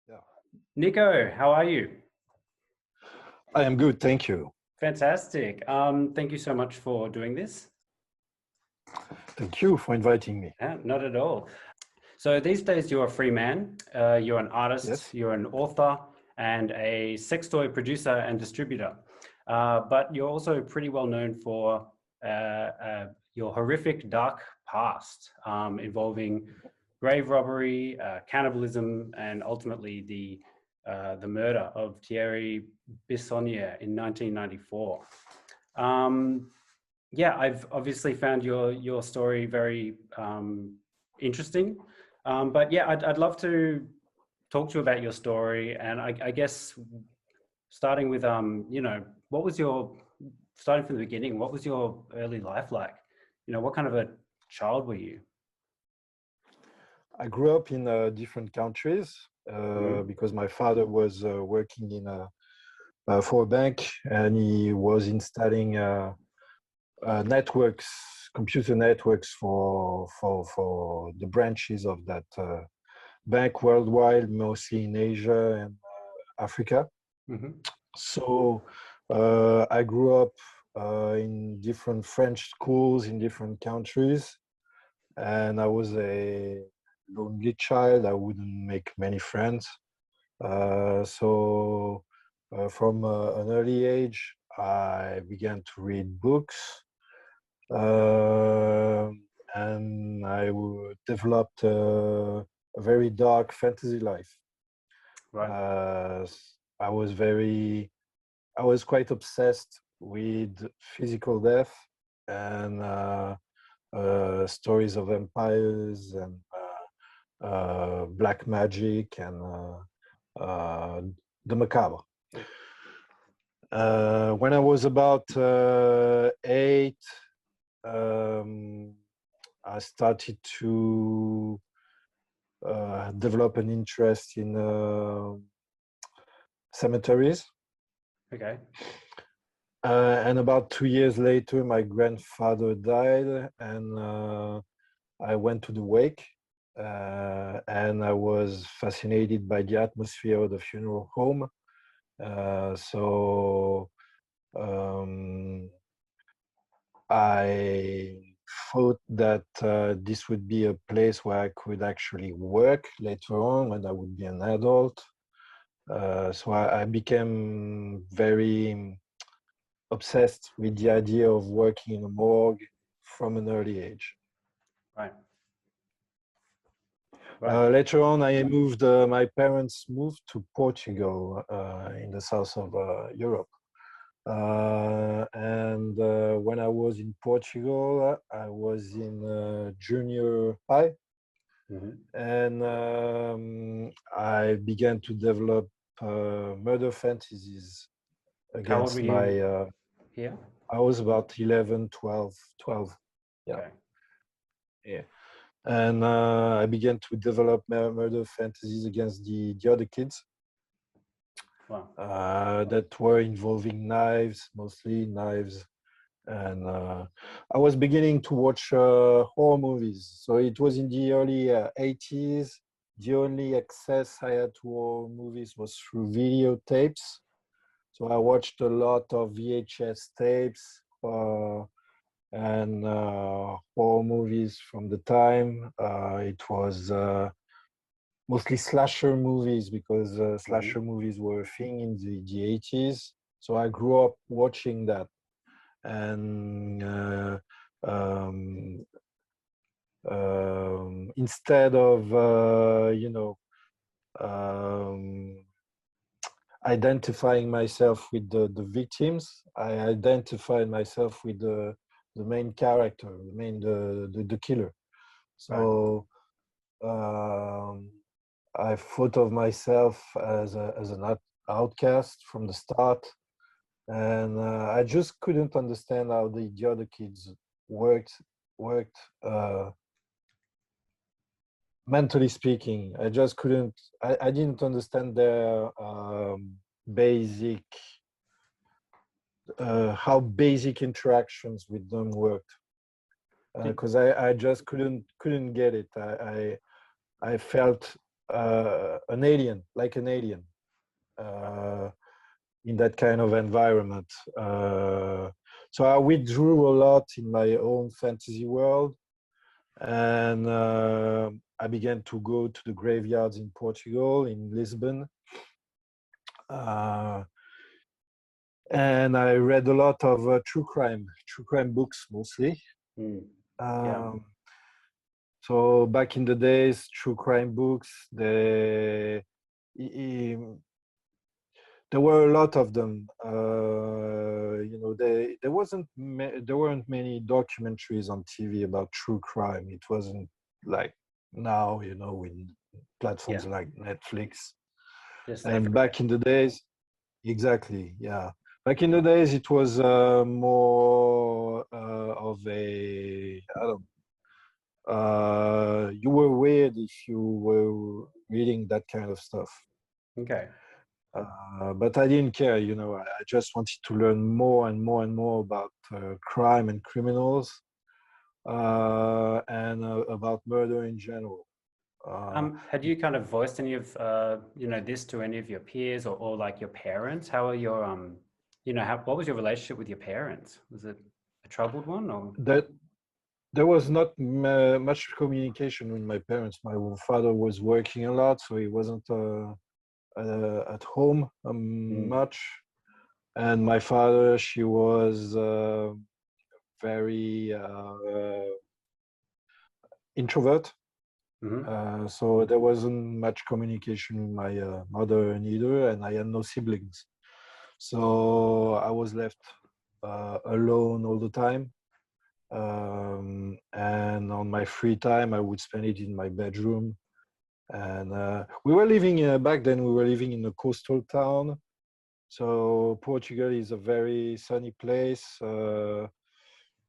Yeah, Nico, how are you? I am good, thank you. Fantastic. Thank you so much for doing this. Thank you for inviting me. Not at all. So these days you're a free man, you're an artist, Yes, you're an author, and a sex toy producer and distributor. But you're also pretty well known for your horrific dark past involving grave robbery, cannibalism, and ultimately the murder of Thierry Bissonnier in 1994. Yeah, I've obviously found your story very interesting. But yeah, I'd love to talk to you about your story, and I guess starting with what was your starting from the beginning? What was your early life like? What kind of a child were you? I grew up in different countries Mm, because my father was working in for a bank, and he was installing networks, computer networks for the branches of that bank worldwide, mostly in Asia and Africa. mhm. So I grew up in different French schools in different countries, and I was a lonely child. I wouldn't make many friends. So from an early age, I began to read books, uh, and developed a very dark fantasy life. Right. Uh, I was very I was quite obsessed with physical death and stories of empires and black magic and uh, the macabre. When I was about 8, um, I started to develop an interest in cemeteries. Okay. And about 2 years later, my grandfather died, and I went to the wake. And I was fascinated by the atmosphere of the funeral home. So um, I thought that this would be a place where I could actually work later on when I would be an adult. So I became very obsessed with the idea of working in a morgue from an early age. Right. Right. Later on, my parents moved to Portugal in the south of Europe. And when I was in Portugal, I was in junior high, Mhm. and I began to develop murder fantasies How old were against you my here? I was about 11, 12. Yeah, Okay. yeah. And I began to develop murder fantasies against the other kids Wow. that were involving knives, mostly knives. And I was beginning to watch horror movies. So it was in the early 80s. The only access I had to horror movies was through videotapes. So I watched a lot of VHS tapes. And horror movies from the time. It was mostly slasher movies because Mhm. slasher movies were a thing in the 80s. So I grew up watching that. And um, instead of, um, identifying myself with the victims, I identified myself with the main character, the killer. Right. So I thought of myself as an outcast from the start, and I just couldn't understand how the other kids worked worked mentally speaking. I just couldn't. I didn't understand their basic how basic interactions with them worked Did because I just couldn't get it. I felt an alien, like an alien, in that kind of environment. So I withdrew a lot in my own fantasy world, and I began to go to the graveyards in Portugal, in Lisbon. And I read a lot of true crime books mostly. Yeah. So back in the days, true crime books, there were a lot of them. There weren't many documentaries on TV about true crime. It wasn't like now, with platforms Yeah. like Netflix. Just And everywhere. back in the days, exactly, yeah. Back in the days, it was more of a, I don't you were weird if you were reading that kind of stuff. Okay. But I didn't care, I just wanted to learn more and more and more about crime and criminals, and about murder in general. Had you kind of voiced any of this to any of your peers or like your parents? How are your what was your relationship with your parents? Was it a troubled one or? That there was not much communication with my parents. My father was working a lot, so he wasn't at home much. And my father, she was very introvert. So there wasn't much communication with my mother neither, and I had no siblings. So I was left alone all the time. And on my free time, I would spend it in my bedroom. And we were living back then, we were living in a coastal town. So Portugal is a very sunny place.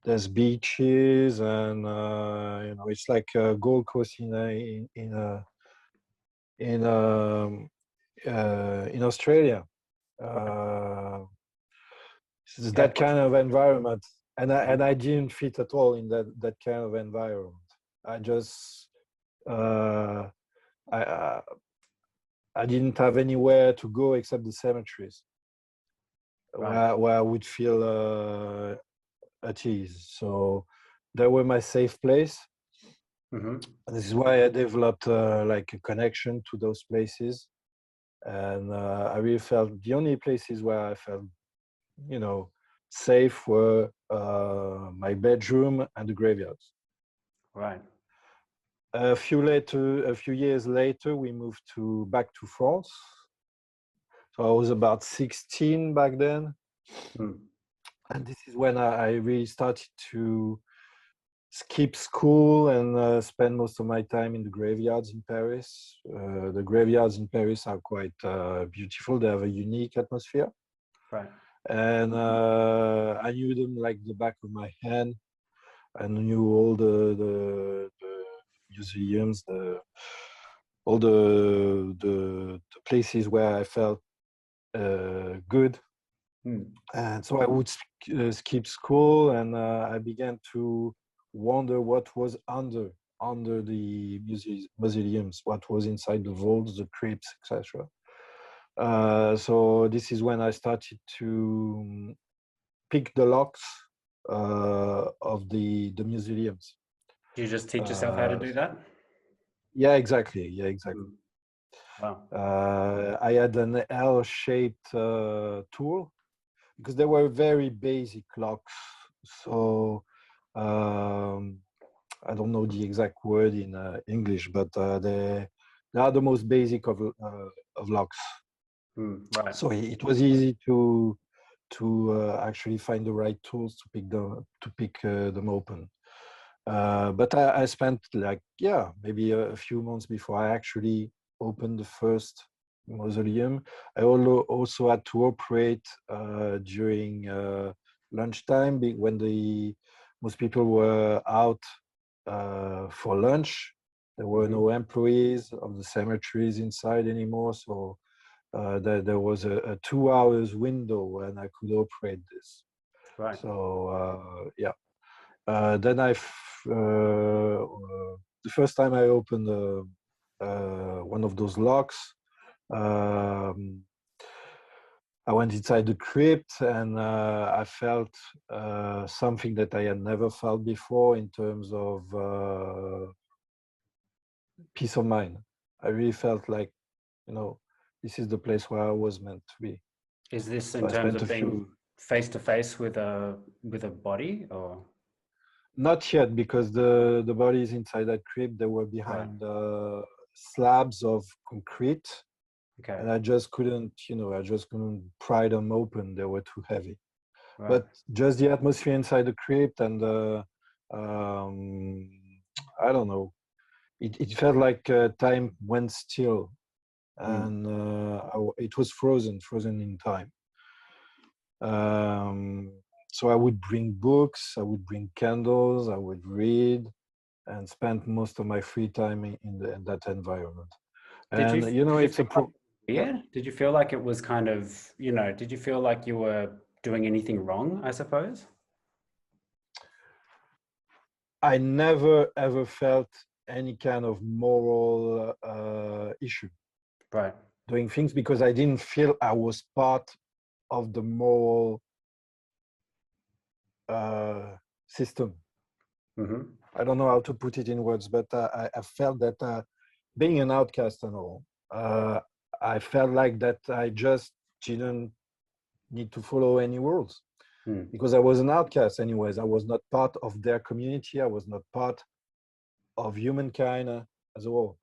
There's beaches, and it's like a Gold Coast in Australia. It's Yeah, that kind of environment, and I didn't fit at all in that kind of environment. I just uh, I didn't have anywhere to go except the cemeteries, right. where I would feel at ease. So they were my safe place. This is why I developed like a connection to those places, and I really felt the only places where I felt, safe were my bedroom and the graveyards. Right. A few years later, we moved back to France. So I was about 16 back then, and this is when I really started to skip school and spend most of my time in the graveyards in Paris. The graveyards in Paris are quite beautiful. They have a unique atmosphere. Right. And I knew them like the back of my hand. I knew all the museums, all the places where I felt good. And so I would skip school, and I began to wonder what was under the mausoleums, what was inside the vaults, the crypts, etc. So this is when I started to pick the locks of the mausoleums. Do you just teach yourself how to do that? Yeah, exactly. Yeah, exactly. Wow. I had an L-shaped tool because they were very basic locks. So I don't know the exact word in English, but they are the most basic of locks. Right. So it was easy to actually find the right tools to pick them open. But I spent maybe a few months before I actually opened the first mausoleum. I also had to operate during lunchtime when most people were out for lunch. There were no employees of the cemeteries inside anymore, so there was a 2 hours window when I could operate this. Right. So then the first time I opened one of those locks. Um, I went inside the crypt, and I felt something that I had never felt before in terms of peace of mind. I really felt like, this is the place where I was meant to be. Is this So in I terms spent of a being few, face to face with a body, or not yet, because the body is inside that crypt. They were right? behind slabs of concrete, Okay, and I just couldn't, I just couldn't pry them open. They were too heavy. right. But just the atmosphere inside the crypt, and um, I don't know. It felt like time went still, Mm. and it was frozen in time. Um, so I would bring books, I would bring candles, I would read, and spend most of my free time in that environment. Did you And did you it's a feel like pro. it was Yeah, weird? Did you feel like it was kind of, did you feel like you were doing anything wrong, I suppose? I never ever felt any kind of moral issue Right. doing things because I didn't feel I was part of the moral system. Mm-hmm. I don't know how to put it in words, but I felt that being an outcast and all, I felt like that I just didn't need to follow any rules Mm. because I was an outcast anyways. I was not part of their community. I was not part of humankind as a whole.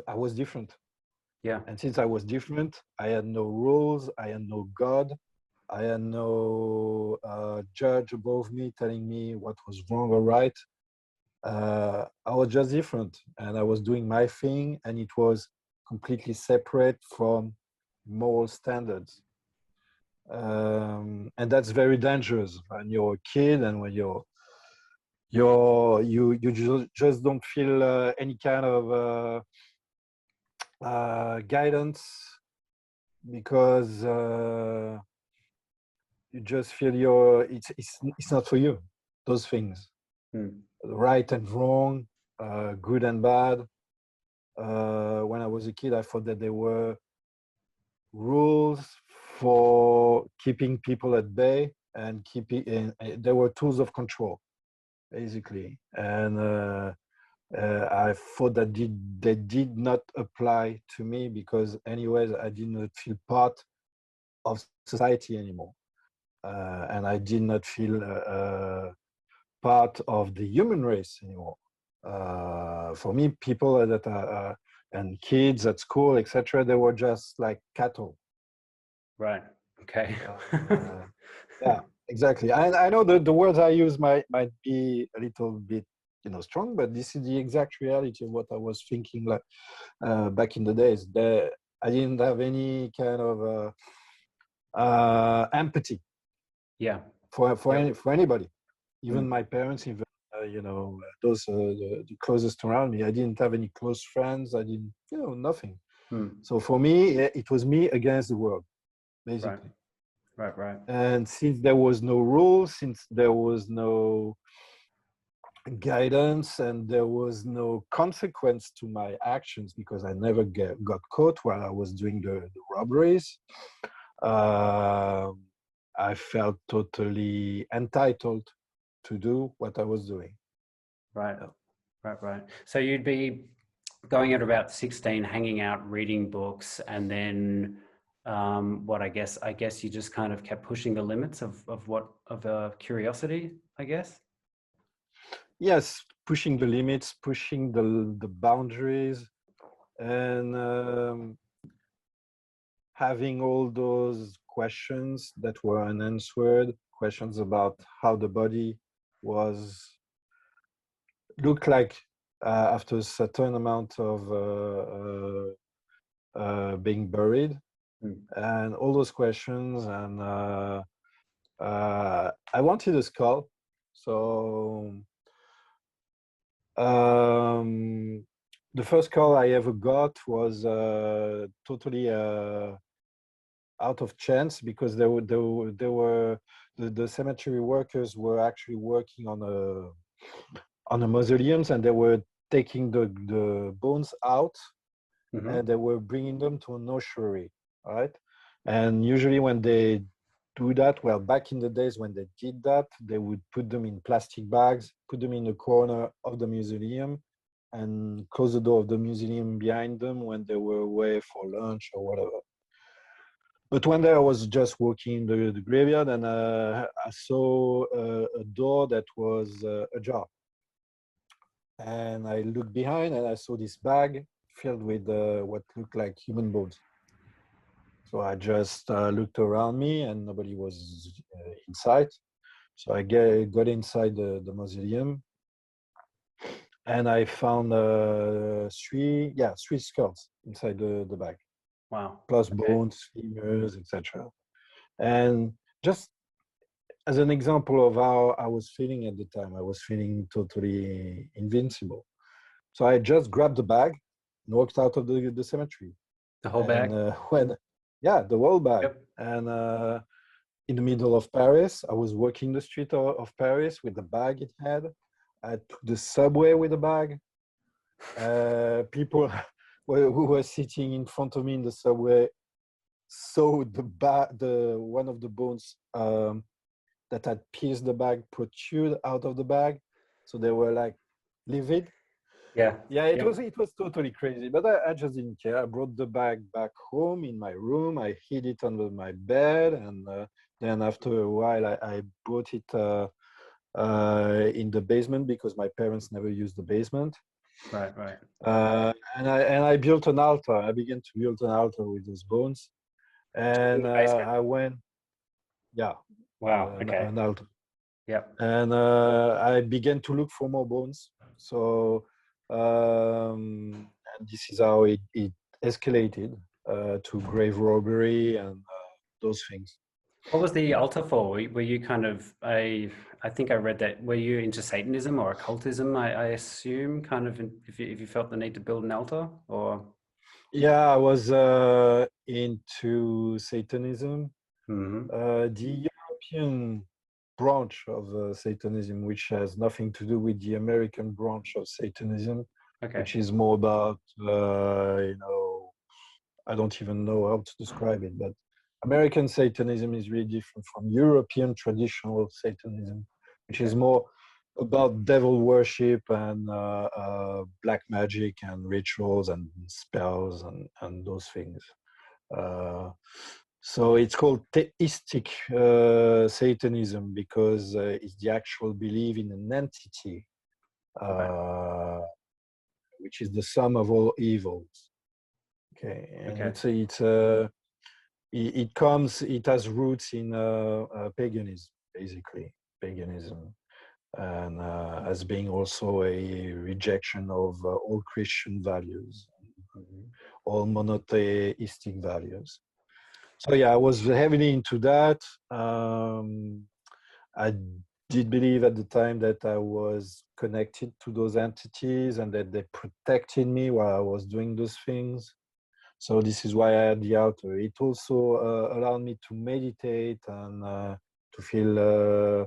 I was different. Yeah. And since I was different, I had no rules. I had no God. I had no judge above me telling me what was wrong or right. I was just different, and I was doing my thing, and it was completely separate from moral standards. And that's very dangerous when you're a kid and when you just don't feel any kind of guidance because you just feel it's not for you, those things, Mm. right and wrong, good and bad. When I was a kid, I thought that there were rules for keeping people at bay and there were tools of control basically, and I thought that they did not apply to me because anyways I did not feel part of society anymore, and I did not feel part of the human race anymore. For me, people that are and kids at school, etc., they were just like cattle. Right. Okay. Yeah, exactly. I know the words I use might be a little bit strong, but this is the exact reality of what I was thinking like back in the days. I didn't have any kind of empathy Yeah. for anybody, even Mm. my parents, even those the closest around me. I didn't have any close friends. I didn't, nothing. Mm. So for me, it was me against the world, Right. basically. Right. Right. And since there was no rules, since there was no guidance, and there was no consequence to my actions because I never got caught while I was doing the robberies, uh, I felt totally entitled to do what I was doing. Right. Yeah. Right. Right. So you'd be going at about 16, hanging out, reading books, and then I guess you just kind of kept pushing the limits of curiosity, I guess. Yes, pushing the limits, pushing the boundaries, and having all those questions that were unanswered, questions about how the body was looked like after a certain amount of being buried, Mm. and all those questions. And I wanted a skull, so the first call I ever got was totally out of chance because the cemetery workers were actually working on a mausoleums, and they were taking the bones out, Mm-hmm. and they were bringing them to an ossuary, right? And usually when they do that, well, back in the days when they did that, they would put them in plastic bags, put them in the corner of the mausoleum, and close the door of the museum behind them when they were away for lunch or whatever. But one day I was just walking the graveyard, and I saw a door that was ajar. And I looked behind, and I saw this bag filled with what looked like human bones. So I just looked around me, and nobody was in sight. So I got inside the mausoleum, and I found three skulls inside the bag, Wow. plus Okay. bones, femurs, etc. And just as an example of how I was feeling at the time, I was feeling totally invincible. So I just grabbed the bag and walked out of the cemetery. The whole And bag? the whole bag. Yep. And in the middle of Paris, I was walking the street of Paris with the bag it had. I took the subway with the bag. People who were sitting in front of me in the subway saw the one of the bones that had pierced the bag protrude out of the bag. So they were like livid. Yeah. Yeah, Yep. it was totally crazy, but I just didn't care. I brought the bag back home in my room. I hid it under my bed, and then after a while, I brought it in the basement because my parents never used the basement. Right. Right. And I built an altar. I began to build an altar with those bones, In and the basement. I went, yeah, Wow. Okay. an altar. Yep. And I began to look for more bones. So, and this is how it escalated to grave robbery and those things. What was the altar for? Were you kind of I think I read that. Were you into Satanism or occultism? I assume, kind of, if you felt the need to build an altar, or. Yeah, I was into Satanism. Mm-hmm. The European branch of Satanism, which has nothing to do with the American branch of Satanism, Okay. which is more about, I don't even know how to describe it, but American Satanism is really different from European traditional Satanism, which is Okay. more about devil worship and black magic and rituals and spells and those things. Uh, so it's called theistic Satanism because it's the actual belief in an entity, Right. uh, which is the sum of all evils. Okay, and Okay. it has roots in paganism, basically paganism, and as being also a rejection of all Christian values, all monotheistic values. So yeah, I was heavily into that. I did believe at the time that I was connected to those entities and that they protected me while I was doing those things. So this is why I had the altar. It also allowed me to meditate and to feel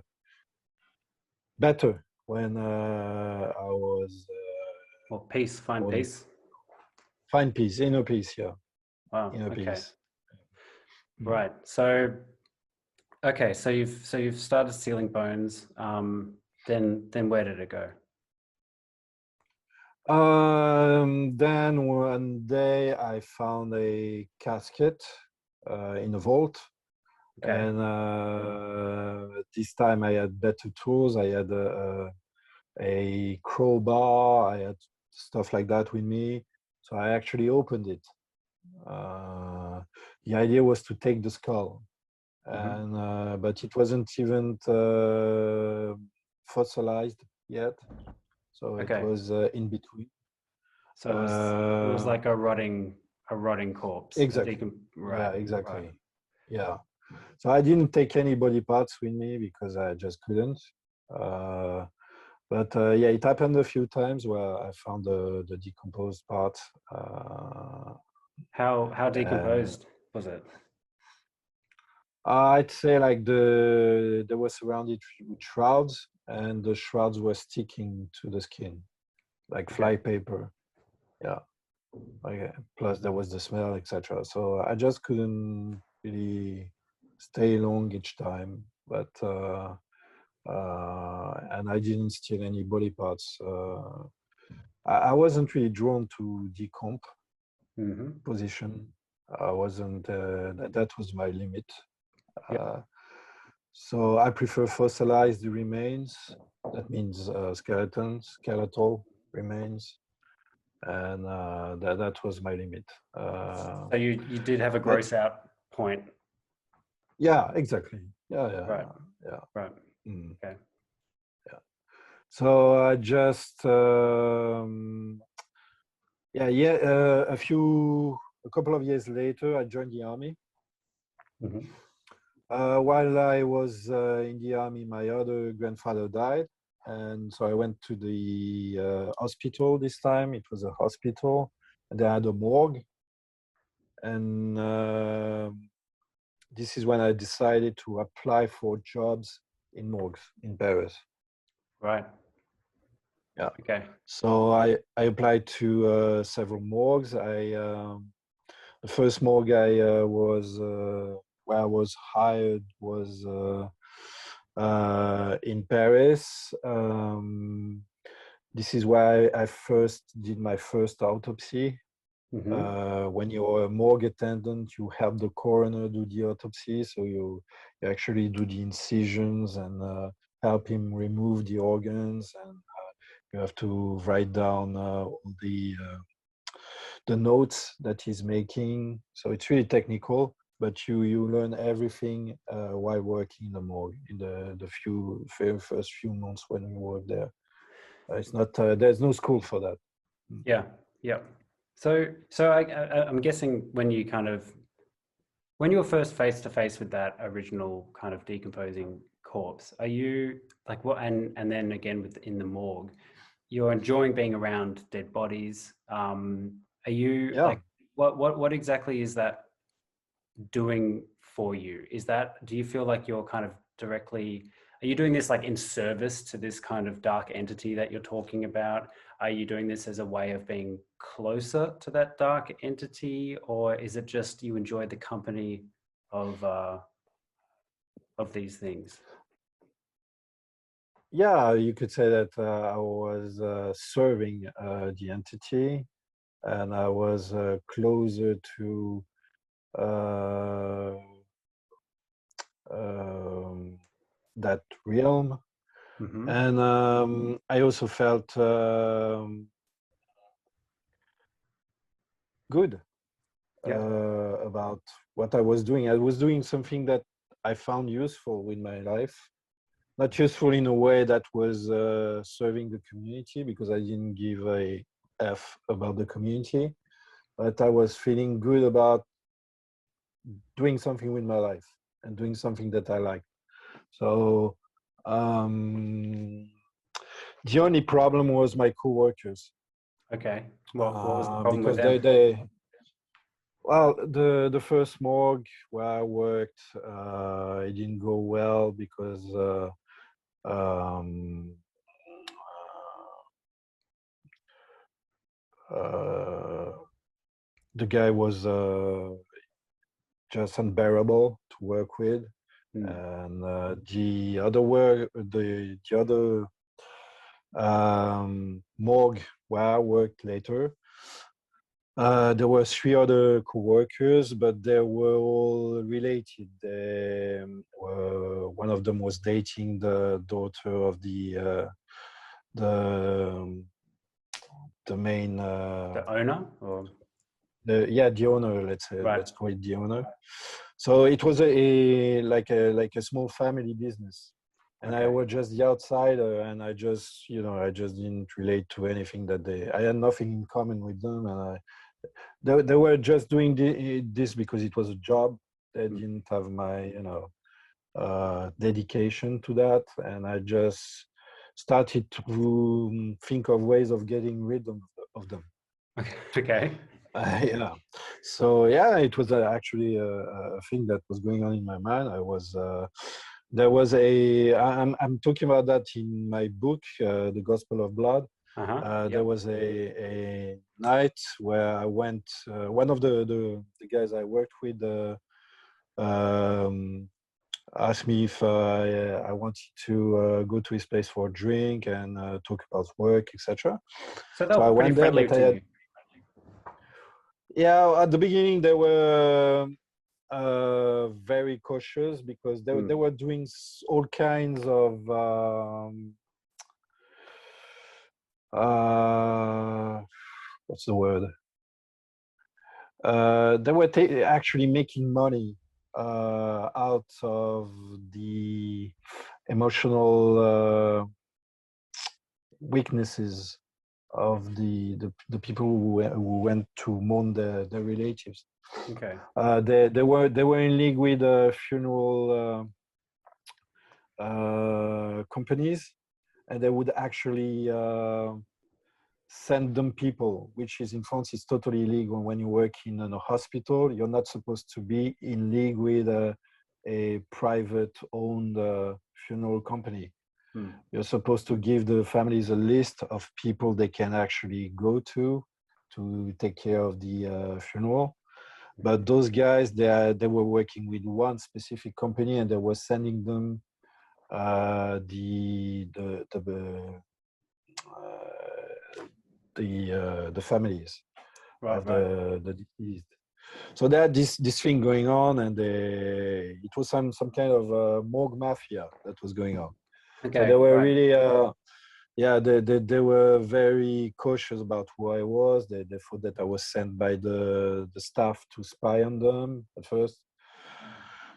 better when I was Well, peace. Find peace. find peace, inner peace, yeah, Wow. inner Okay. peace. Mm. Right. So, okay. So you've started sealing bones. Then where did it go? Then one day I found a casket in a vault, Okay. and this time I had better tools. I had a crowbar. I had stuff like that with me, so I actually opened it. The idea was to take the skull, Mm-hmm. and but it wasn't even fossilized yet, so it Okay. was in between. So it was like a rotting corpse. Exactly. Right. Yeah, Right. exactly. Yeah. So I didn't take any body parts with me because I just couldn't. Uh, but yeah, it happened a few times where I found the decomposed part. How And decomposed was it? I'd say like they were surrounded with shrouds, and the shrouds were sticking to the skin. like Okay. fly paper. Yeah. Okay. Plus there was the smell, etc. So I just couldn't really stay long each time. But and I didn't steal any body parts. I wasn't really drawn to decomp position. I wasn't. That was my limit. Yep. So I prefer fossilized remains. That means skeletal remains, and that was my limit. So you did have a But gross out point. yeah, exactly. Yeah, Right. yeah. Right. Mm, Okay. yeah. So I just a couple of years later, I joined the army. While I was in the army, my other grandfather died. And so I went to the hospital this time. It was a hospital, and they had a morgue. And this is when I decided to apply for jobs in morgues in Paris. Right. Yeah. Okay. So I applied to several morgues. The first morgue where I was hired was in Paris. This is where I first did my first autopsy. When you're a morgue attendant, you help the coroner do the autopsy. So you actually do the incisions and help him remove the organs, and you have to write down all the notes that he's making. So it's really technical, but you learn everything while working in the morgue in the very first few months when you work there. It's not there's no school for that. Yeah. Yeah. So I'm guessing when you were first face to face with that original kind of decomposing corpse, are you like what? And then again in the morgue, you're enjoying being around dead bodies. Are you Yeah. like what exactly is that doing for you? Do you feel like you're kind of directly, are you doing this like in service to this kind of dark entity that you're talking about? Are you doing this as a way of being closer to that dark entity, or is it just you enjoy the company of these things? Yeah, you could say that I was serving the entity, and I was closer to uh, that realm. And I also felt good Yeah. about what I was doing. I was doing something that I found useful in my life. Not useful in a way that was serving the community, because I didn't give a F about the community, but I was feeling good about doing something with my life and doing something that I like. So the only problem was my coworkers. Okay. What was the problem with Because them? well, the first morgue where I worked, it didn't go well because um, the guy was just unbearable to work with, and the other morgue where I worked later, there were three other co-workers, but they were all related. One of them was dating the daughter of the the main The owner, or the owner. right? Let's call it the owner. So it was like a small family business, and I Okay. was just the outsider, and I just didn't relate to anything that I had nothing in common with them, and they were just doing this because it was a job. They didn't have my dedication to that, and I just started to think of ways of getting rid of them. Okay. Yeah. So yeah, it was actually a thing that was going on in my mind. There was I'm talking about that in my book, The Gospel of Blood. There was a night where I went. One of the guys I worked with asked me if I wanted to go to his place for a drink and talk about work, etc. So they So I were pretty went there, friendly but I to had, you. yeah, at the beginning they were very cautious because they were doing all kinds of what's the word? They were actually making money out of the emotional weaknesses of the people who went to mourn their relatives. Okay. They were in league with funeral companies, and they would actually send them people, which is in France is totally illegal. When you work in a hospital, you're not supposed to be in league with a private owned funeral company. You're supposed to give the families a list of people they can actually go to take care of the funeral. But those guys, they were working with one specific company, and they were sending them the families of the deceased. So they had this thing going on, and it was some kind of morgue mafia that was going on. Okay. So they were really yeah, they were very cautious about who I was. They thought that I was sent by the staff to spy on them at first.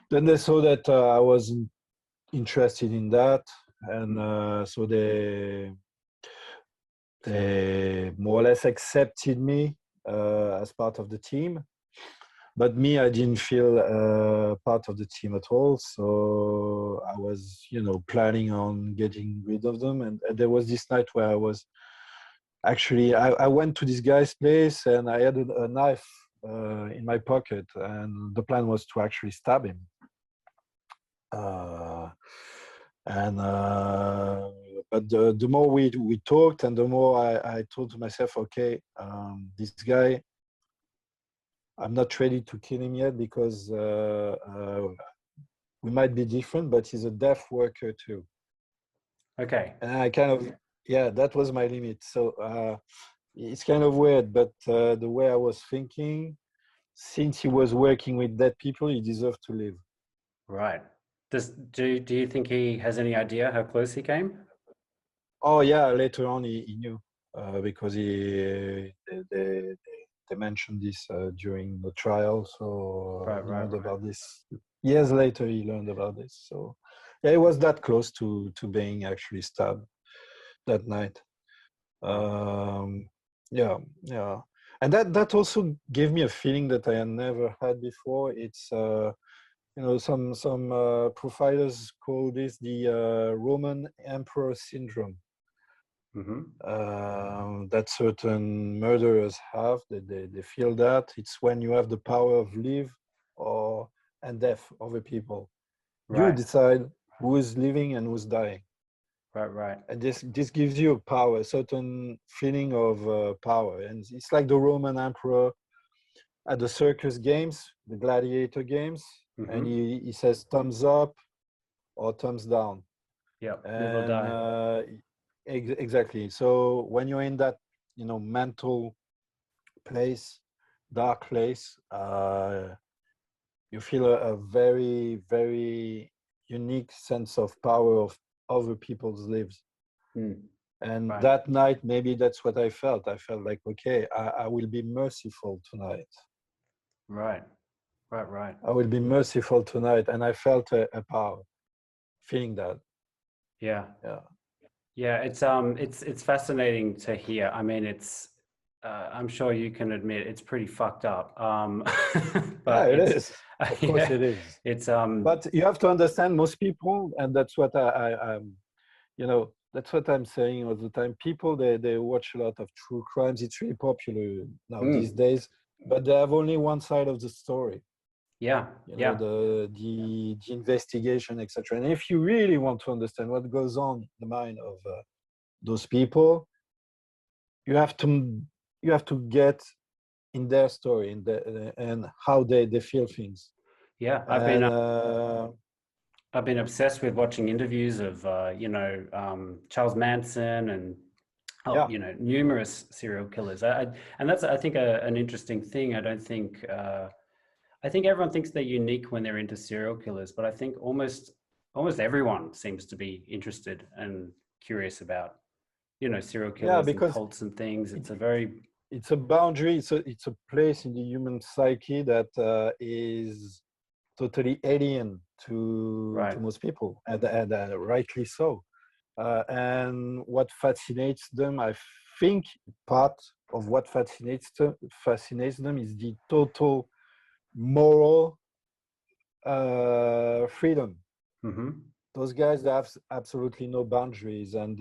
Then they saw that I wasn't interested in that, and so they more or less accepted me as part of the team. But me, I didn't feel part of the team at all. So I was, planning on getting rid of them. And there was this night where I was actually, I went to this guy's place and I had a knife in my pocket. And the plan was to actually stab him. But the more we talked, and the more I told to myself, okay, this guy, I'm not ready to kill him yet because we might be different, but he's a deaf worker too. Okay. And I kind of, that was my limit. So it's kind of weird, but the way I was thinking, since he was working with dead people, he deserved to live. Right. Do you think he has any idea how close he came? Oh yeah, later on he knew because they mentioned this during the trial, so he learned about this. Years later, he learned about this. So yeah, it was that close to being actually stabbed that night. Yeah, and that also gave me a feeling that I had never had before. It's some providers call this the Roman Emperor syndrome. That certain murderers have, they feel that it's when you have the power of live and death over people. You decide who is living and who's dying. Right. And this gives you power, a certain feeling of power. And it's like the Roman emperor at the circus games, the gladiator games, and he says thumbs up or thumbs down. Yeah, live or die. Exactly. So when you're in that, mental place, dark place, you feel a very, very unique sense of power of other people's lives. And that night, maybe that's what I felt. I felt like, okay, I will be merciful tonight. Right. I will be merciful tonight. And I felt a power, feeling that. Yeah. It's fascinating to hear. I mean, it's I'm sure you can admit it's pretty fucked up. But it is. Of course it is. It's but you have to understand, most people, and that's what that's what I'm saying all the time. People, they watch a lot of true crimes. It's really popular now these days, but they have only one side of the story. The investigation, etc. And if you really want to understand what goes on in the mind of those people, you have to get in their story and how they feel things. Yeah, And I've been obsessed with watching interviews of Charles Manson and yeah, numerous serial killers. And that's, I think, an interesting thing. I think everyone thinks they're unique when they're into serial killers, but I think almost everyone seems to be interested and curious about serial yeah, killers and because cults and things. it, It's a very it's a boundary. It's a place in the human psyche that is totally alien to right. most people, and rightly so. And what fascinates them, I think, part of what fascinates them is the total moral freedom. Mm-hmm. Those guys have absolutely no boundaries, and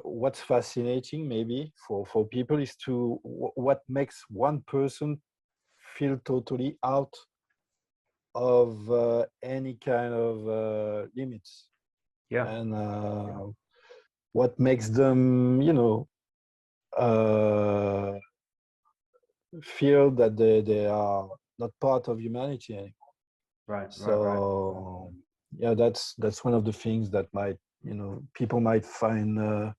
what's fascinating maybe for people is to what makes one person feel totally out of any kind of limits, Yeah. and what makes them, uh, feel that they are not part of humanity anymore. Right. Right. Right. So yeah, that's one of the things that might, people might find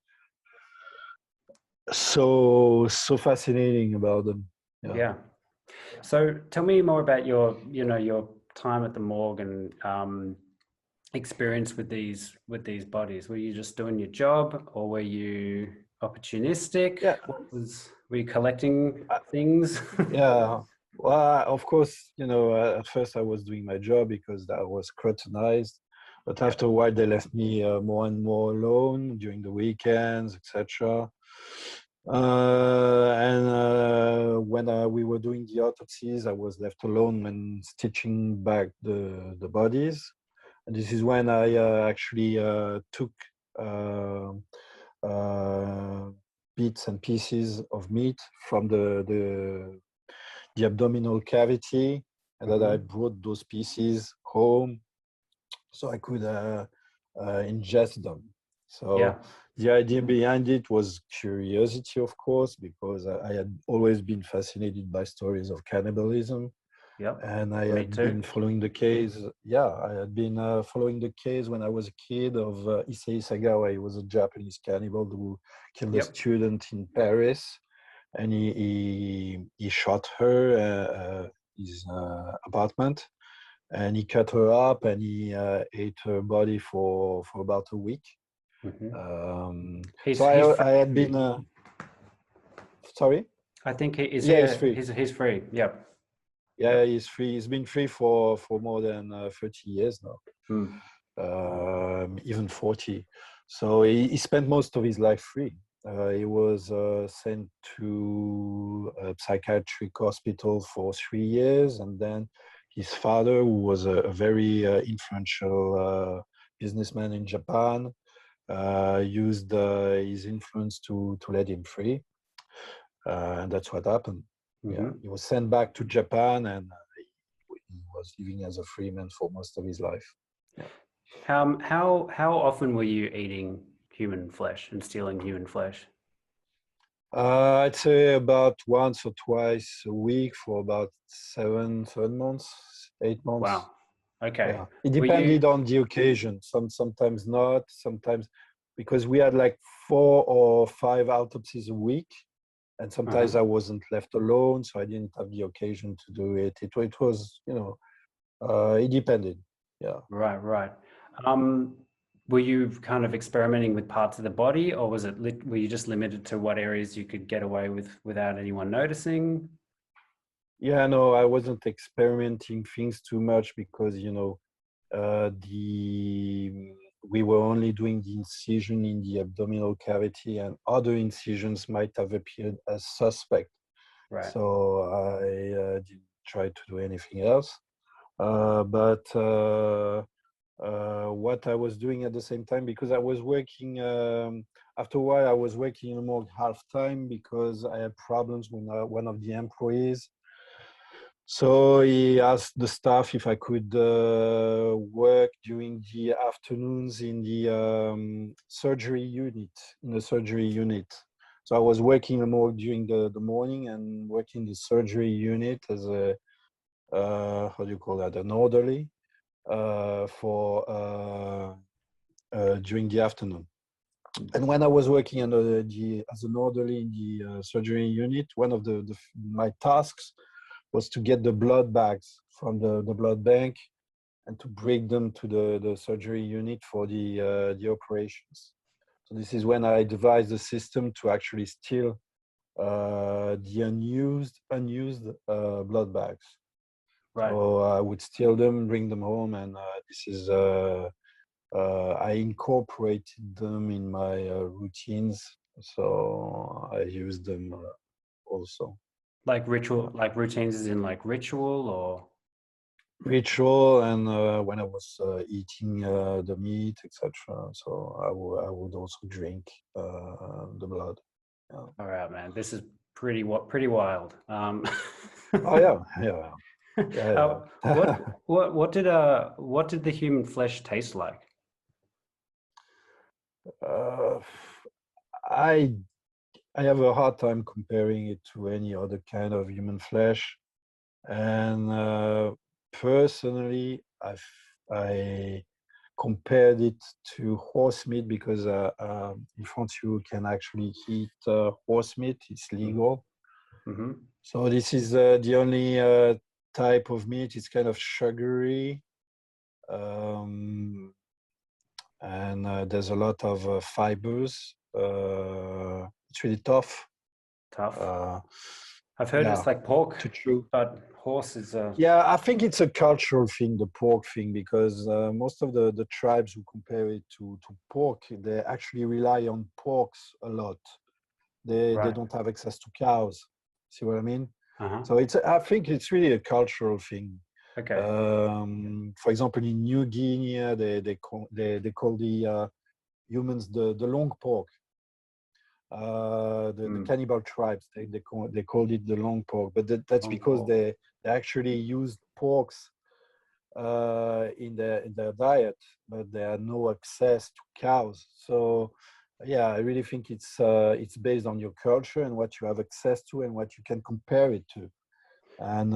so fascinating about them. Yeah. Yeah. So tell me more about your time at the morgue and experience with these bodies. Were you just doing your job, or were you opportunistic? Yeah. Were you collecting Uh, things? yeah. Well, of course, at first I was doing my job because I was scrutinized, but Yep. after a while they left me more and more alone during the weekends, etc. And when we were doing the autopsies, I was left alone when stitching back the bodies. And this is when I actually took uh, uh, bits and pieces of meat from the abdominal cavity, and that I Mm-hmm. brought those pieces home so I could ingest them. Yeah. So the idea behind it was curiosity, of course, because I had always been fascinated by stories of cannibalism, Yep. and I Me had been too. following the case. Yeah, I had been following the case when I was a kid of Issei Sagawa. He was a Japanese cannibal who killed a Yep. student in Paris, and he shot her his apartment, and he cut her up, and he ate her body for about a week. Mm-hmm. So He's free. I had been sorry. I think he is Yeah, he's here. free. He's free. Yep. Yeah, Yep. he's free. He's been free for more than 30 years now, Mm. even 40. So he spent most of his life free. He was sent to a psychiatric hospital for 3 years, and then his father, who was a very influential businessman in Japan, used his influence to let him free, and that's what happened. Yeah, Mm-hmm. he was sent back to Japan, and he was living as a free man for most of his life. Yeah. How often were you eating human flesh and stealing human flesh? I'd say about once or twice a week for about 7 months, 8 months. Wow. Okay. Yeah, it Were you? depended on the occasion. Sometimes not. Sometimes because we had like 4 or 5 autopsies a week, and Uh-huh. sometimes I wasn't left alone, so I didn't have the occasion to do it. It was, it depended. Yeah. Right, right. Um, were you kind of experimenting with parts of the body, or were you just limited to what areas you could get away with without anyone noticing? Yeah, no, I wasn't experimenting things too much because, the we were only doing the incision in the abdominal cavity, and other incisions might have appeared as suspect. Right. So I didn't try to do anything else. But what I was doing at the same time, because I was working, after a while, I was working more half time because I had problems with one of the employees. So he asked the staff if I could work during the afternoons in the surgery unit, in the surgery unit. So I was working more during the morning and working the surgery unit as a, how do you call that, an orderly during the afternoon. And when I was working as an orderly in the surgery unit, one of my tasks was to get the blood bags from the blood bank and to bring them to the surgery unit for the operations. So this is when I devised a system to actually steal the unused blood bags. Right. So I would steal them, bring them home, and this is I incorporated them in my routines. So I use them also. Like ritual, like routines is in like ritual or? Ritual, and when I was eating the meat, etc. So I would also drink the blood. Yeah. All right, man. This is pretty wild. Oh yeah, yeah, yeah, yeah. What did the human flesh taste like? uh, I I have a hard time comparing it to any other kind of human flesh, and personally, I compared it to horse meat because in France you can actually eat horse meat. It's legal. Mm-hmm. So this is the only type of meat. It's kind of sugary, and there's a lot of fibers. It's really tough. Tough. Uh, I've heard yeah, it's like pork, to chew. but horse is Yeah, I think it's a cultural thing, the pork thing, because most of the tribes who compare it to pork, they actually rely on porks a lot. They right. don't have access to cows. See what I mean? Uh-huh. So I think it's really a cultural thing. Okay. For example, in New Guinea, they call the humans the long pork. The Cannibal tribes, they called it the long pork, but that's Long because pork. they actually used porks in their diet, but they had no access to cows. So yeah, I really think it's based on your culture and what you have access to and what you can compare it to. And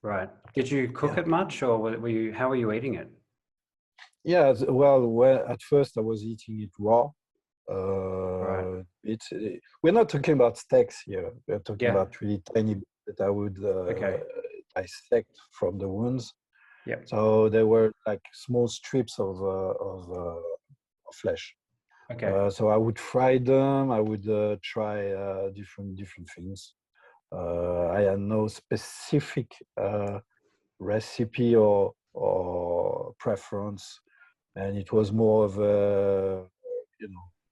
Right. Did you cook yeah, it much, or were you? How were you eating it? yeah. Well, at first I was eating it raw. Right. We're not talking about steaks here. We're talking Yeah. about really tiny bits that I would Okay. dissect from the wounds. Yep. So they were like small strips of flesh. Okay. So I would fry them. I would try different things. I had no specific recipe or preference, and it was more of a,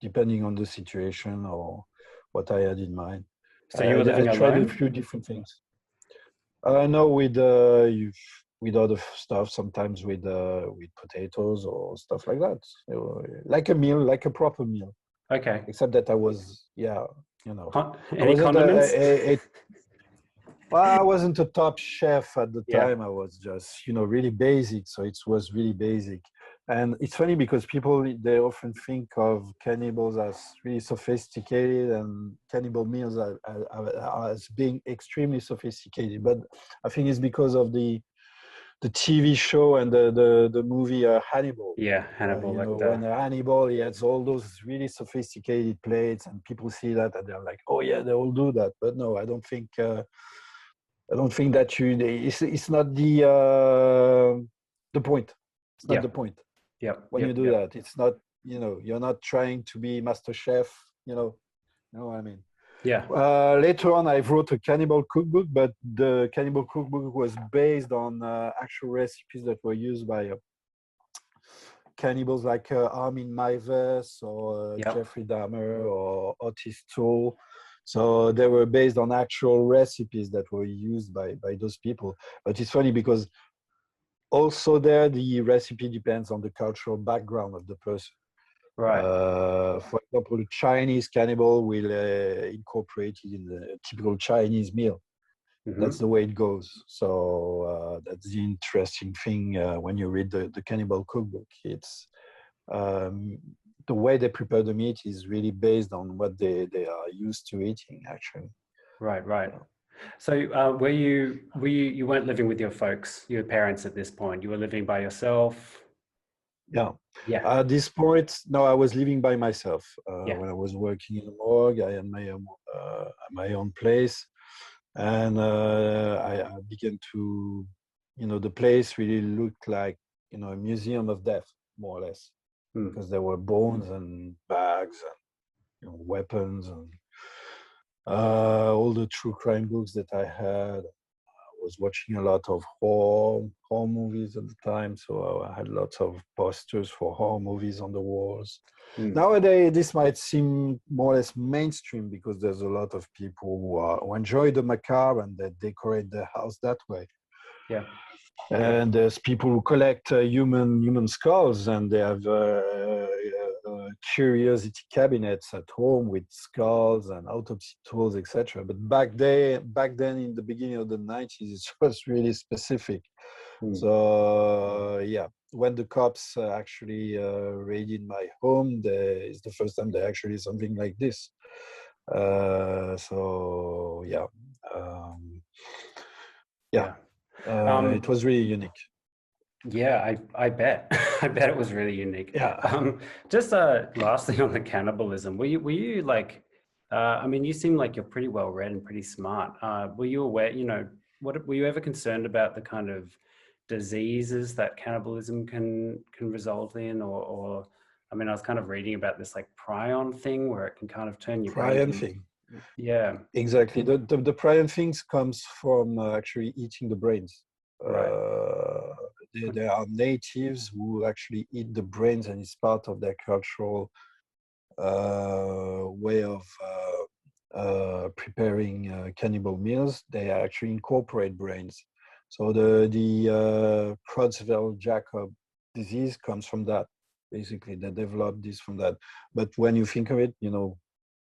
depending on the situation or what I had in mind. So you were I living tried a alone? few different things. No, with other stuff. Sometimes with potatoes or stuff like that. Like a meal, like a proper meal. Okay. Except that I was, yeah, I Any wasn't condiments? well, I wasn't a top chef at the Yeah. time. I was just, really basic. So it was really basic. And it's funny because people, they often think of cannibals as really sophisticated and cannibal meals as being extremely sophisticated. But I think it's because of the TV show and the movie Hannibal. Yeah. Hannibal, like When the. Hannibal, he has all those really sophisticated plates, and people see that and they're like, "Oh yeah, they all do that." But no, I don't think. I don't think that it's not the point. It's not Yeah. the point. Yep. When you Yep. do Yep. that, it's not, you're not trying to be master chef, you know what I mean? Yeah. Later on, I wrote a cannibal cookbook, but the cannibal cookbook was based on actual recipes that were used by cannibals like Armin Meiwes or Yep. Jeffrey Dahmer or Otis Toole. So they were based on actual recipes that were used by those people. But it's funny because also there the recipe depends on the cultural background of the person. Right. For example, the Chinese cannibal will incorporate it in the typical Chinese meal. Hmm. That's the way it goes. So that's the interesting thing when you read the Cannibal cookbook. It's um, the way they prepare the meat is really based on what they are used to eating, actually. Right, right. Yeah. So you weren't living with your folks, your parents at this point. You were living by yourself. Yeah. Yeah, At this point, no, I was living by myself. yeah. When I was working in a morgue, I had my own place, and I began to, the place really looked like, a museum of death, more or less, Mm, because there were bones and bags and weapons and all the true crime books that I had. I was watching a lot of horror movies at the time, so I had lots of posters for horror movies on the walls. mm, Nowadays, this might seem more or less mainstream because there's a lot of people who enjoy the macabre and that decorate their house that way. yeah. And there's people who collect human skulls, and they have curiosity cabinets at home with skulls and autopsy tools, etc. But back then, in the beginning of the 90s, it was really specific. Mm, So yeah, when the cops actually raided my home, it's the first time they actually did something like this. So yeah, um, yeah, yeah. it was really unique. Yeah, I bet. I bet it was really unique. Yeah, Just lastly on the cannibalism, were you like I mean you seem like you're pretty well read and pretty smart. Were you aware, what were you ever concerned about the kind of diseases that cannibalism can result in or I mean I was kind of reading about this like prion thing where it can kind of turn your brain prion in. thing. Yeah, Exactly. The prion things comes from actually eating the brains. right. Uh, there are natives who actually eat the brains, and it's part of their cultural way of preparing cannibal meals. They actually incorporate brains. So the Creutzfeldt-Jakob disease comes from that. Basically, they developed this from that. But when you think of it,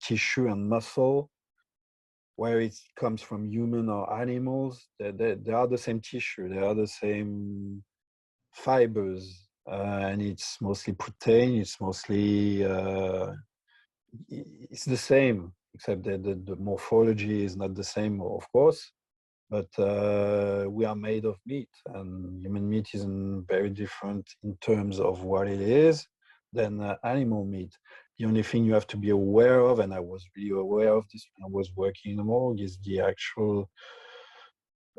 tissue and muscle, where it comes from human or animals, they are the same tissue, they are the same fibers, and it's mostly protein, it's the same, except that the morphology is not the same, of course, but we are made of meat, and human meat is very different in terms of what it is than animal meat. The only thing you have to be aware of, and I was really aware of this when I was working in the morgue, is the actual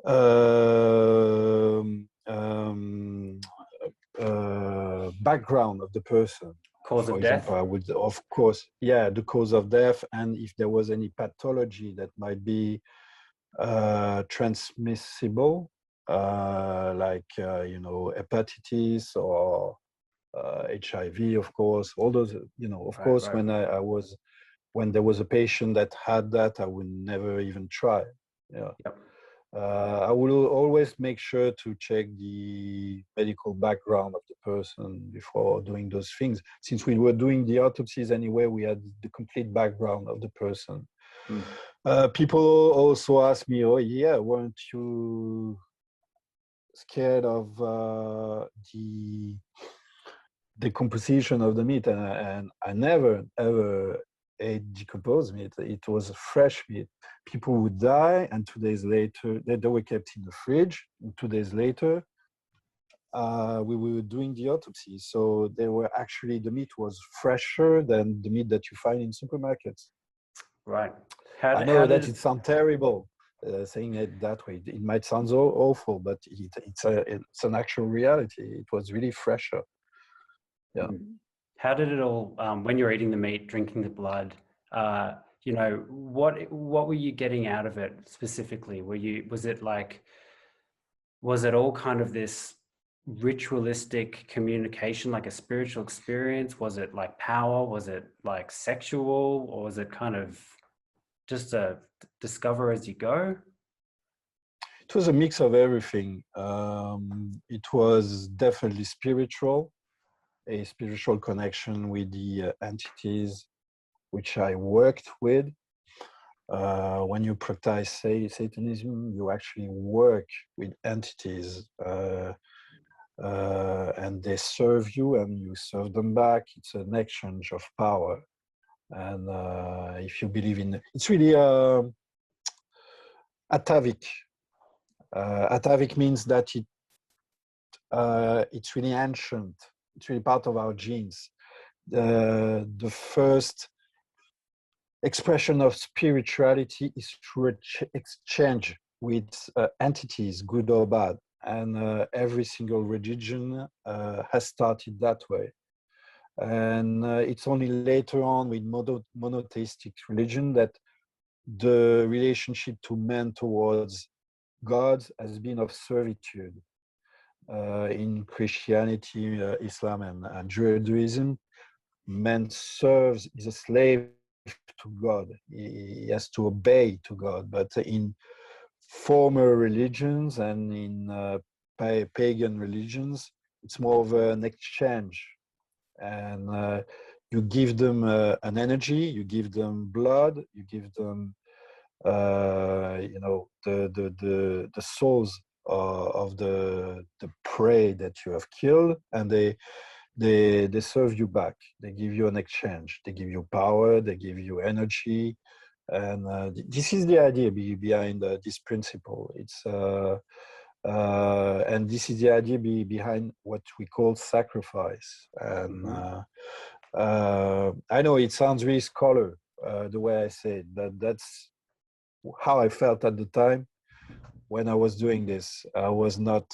um, um, background of the person. Cause For of example, death? I would, of course, yeah, the cause of death, and if there was any pathology that might be transmissible, like hepatitis or HIV, of course. All those, of Right, course, right. when there was a patient that had that, I would never even try. Yeah. Yep. I will always make sure to check the medical background of the person before doing those things. Since we were doing the autopsies anyway, we had the complete background of the person. Mm. People also ask me, "Oh, yeah, weren't you scared of the decomposition of the meat?" And I never ever ate decomposed meat. It was fresh meat. People would die, and 2 days later, they were kept in the fridge. And 2 days later, we were doing the autopsy. So they were actually, the meat was fresher than the meat that you find in supermarkets. Right. I How know that it does sounds terrible saying it that way. It might sound awful, but it's an actual reality. It was really fresher. Yeah. Mm. How did it all, when you're eating the meat, drinking the blood, what were you getting out of it specifically? Was it all kind of this ritualistic communication, like a spiritual experience? Was it like power? Was it like sexual? Or was it kind of just a discover as you go? It was a mix of everything. It was definitely spiritual, a spiritual connection with the entities which I worked with. when you practice Satanism, you actually work with entities, and they serve you, and you serve them back. It's an exchange of power. And if you believe in, it's really atavic. Atavic means that it's really ancient. It's really part of our genes. The first expression of spirituality is through exchange with entities, good or bad. And every single religion has started that way. And it's only later on with monotheistic religion that the relationship to man towards God has been of servitude. In Christianity, Islam, and Judaism, man serves, is a slave to God. He has to obey to God. But in former religions and in pagan religions, it's more of an exchange. And you give them an energy, you give them blood, you give them the souls of the prey that you have killed, and they serve you back. They give you an exchange. They give you power. They give you energy, and this is the idea behind this principle. It's and this is the idea behind what we call sacrifice. And I know it sounds really scholar the way I say it, but that's how I felt at the time when I was doing this. I was not.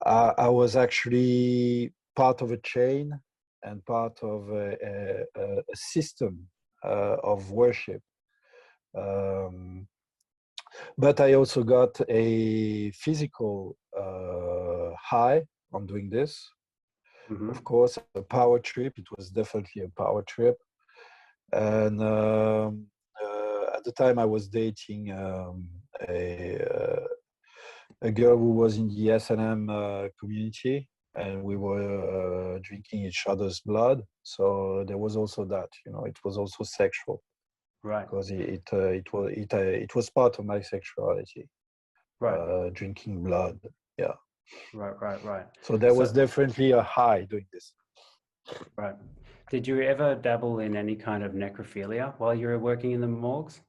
I was actually part of a chain and part of a system of worship. But I also got a physical high on doing this. Of course, a power trip. It was definitely a power trip. And at the time I was dating a girl who was in the S&M community, and we were drinking each other's blood. So there was also that, it was also sexual, right? Because it was part of my sexuality, right? Drinking blood, yeah. Right. So there was definitely a high doing this. Right. Did you ever dabble in any kind of necrophilia while you were working in the morgues?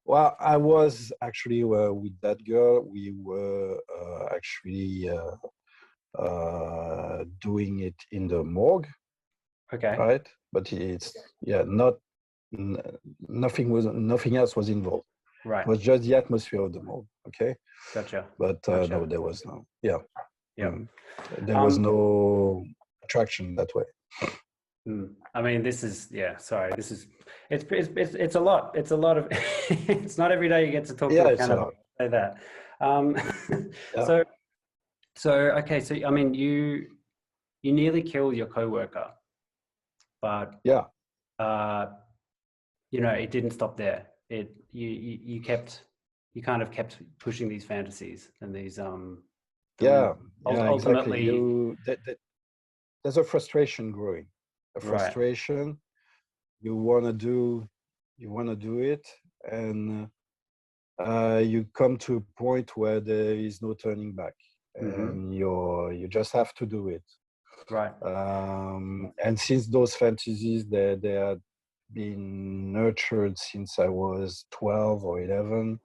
Well, I was actually with that girl. We were actually doing it in the morgue. Okay. Right, but it's nothing else was involved. Right. It was just the atmosphere of the morgue. Okay. Gotcha. But no, there was no. Yeah. Yeah. There was no attraction that way. I mean, this is sorry. This is it's a lot. It's a lot of. It's not every day you get to talk to a cannibal. Say that. Yeah. So okay. So I mean, you nearly killed your coworker, but yeah, it didn't stop there. You kind of kept pushing these fantasies and these ultimately exactly. There's a frustration growing. A frustration. Right. You want to do it, and you come to a point where there is no turning back, and you just have to do it. Right. And since those fantasies, they had been nurtured since I was 12 or 11.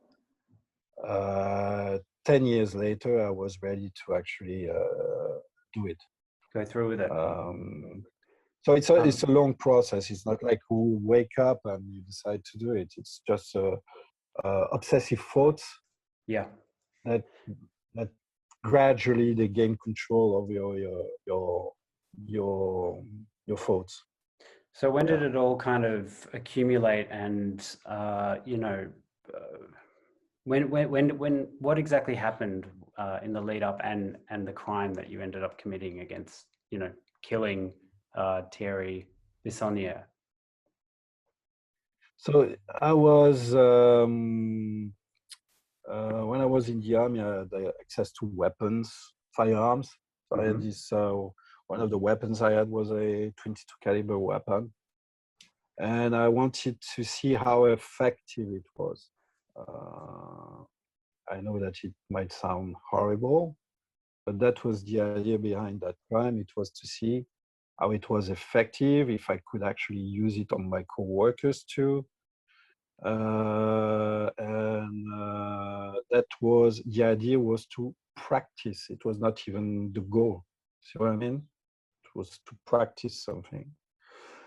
10 years later, I was ready to actually do it. Go through with it. So it's a long process. It's not like you wake up and you decide to do it. It's just obsessive thoughts. Yeah. That gradually they gain control of your thoughts. So when did it all kind of accumulate, and when what exactly happened in the lead up and the crime that you ended up committing against, killing Thierry Bissonnier? So I was when I was in the army, I had access to weapons, firearms. So I had this. One of the weapons I had was a .22 caliber weapon, and I wanted to see how effective it was. I know that it might sound horrible, but that was the idea behind that crime. It was to see how it was effective, if I could actually use it on my coworkers too. That was, the idea was to practice. It was not even the goal. See what I mean? It was to practice something.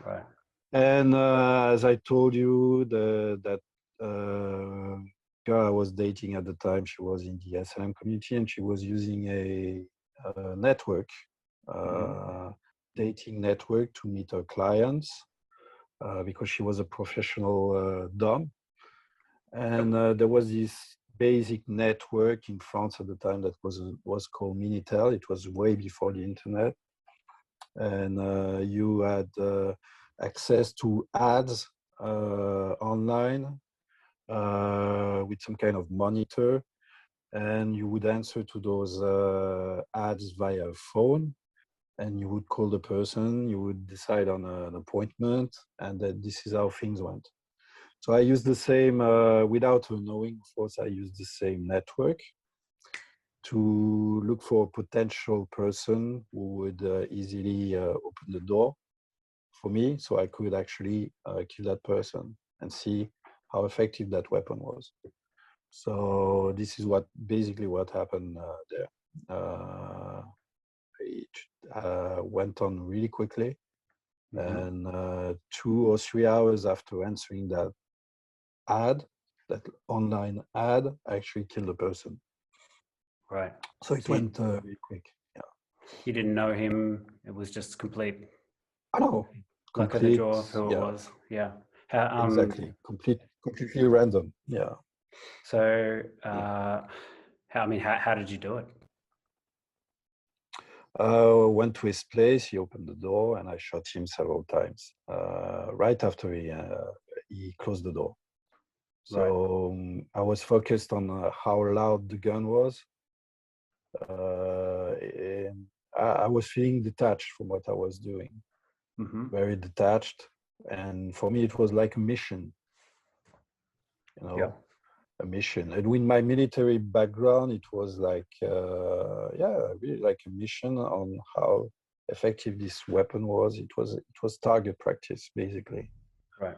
Right. And as I told you, that girl I was dating at the time, she was in the SLM community, and she was using a network, dating network, to meet her clients, because she was a professional dom. And there was this basic network in France at the time that was called Minitel. It was way before the internet, and you had access to ads online with some kind of monitor, and you would answer to those ads via phone, and you would call the person, you would decide on an appointment, and that this is how things went. So I used the same, without her knowing, of course, I used the same network to look for a potential person who would easily open the door for me, so I could actually kill that person and see how effective that weapon was. So this is basically what happened there. It went on really quickly, and 2 or 3 hours after answering that online ad, I actually killed the person. Right. So it went really quick. Yeah. You didn't know him. It was just complete. I know. Luck of the draw of who it Yeah. was. Yeah. Exactly. Completely random. Yeah. So, how did you do it? Went to his place. He opened the door, and I shot him several times. Right after he closed the door. So I was focused on how loud the gun was. And I was feeling detached from what I was doing, very detached. And for me, it was like a mission, a mission. And with my military background, it was like, really like a mission on how effective this weapon was. It was target practice, basically. Right.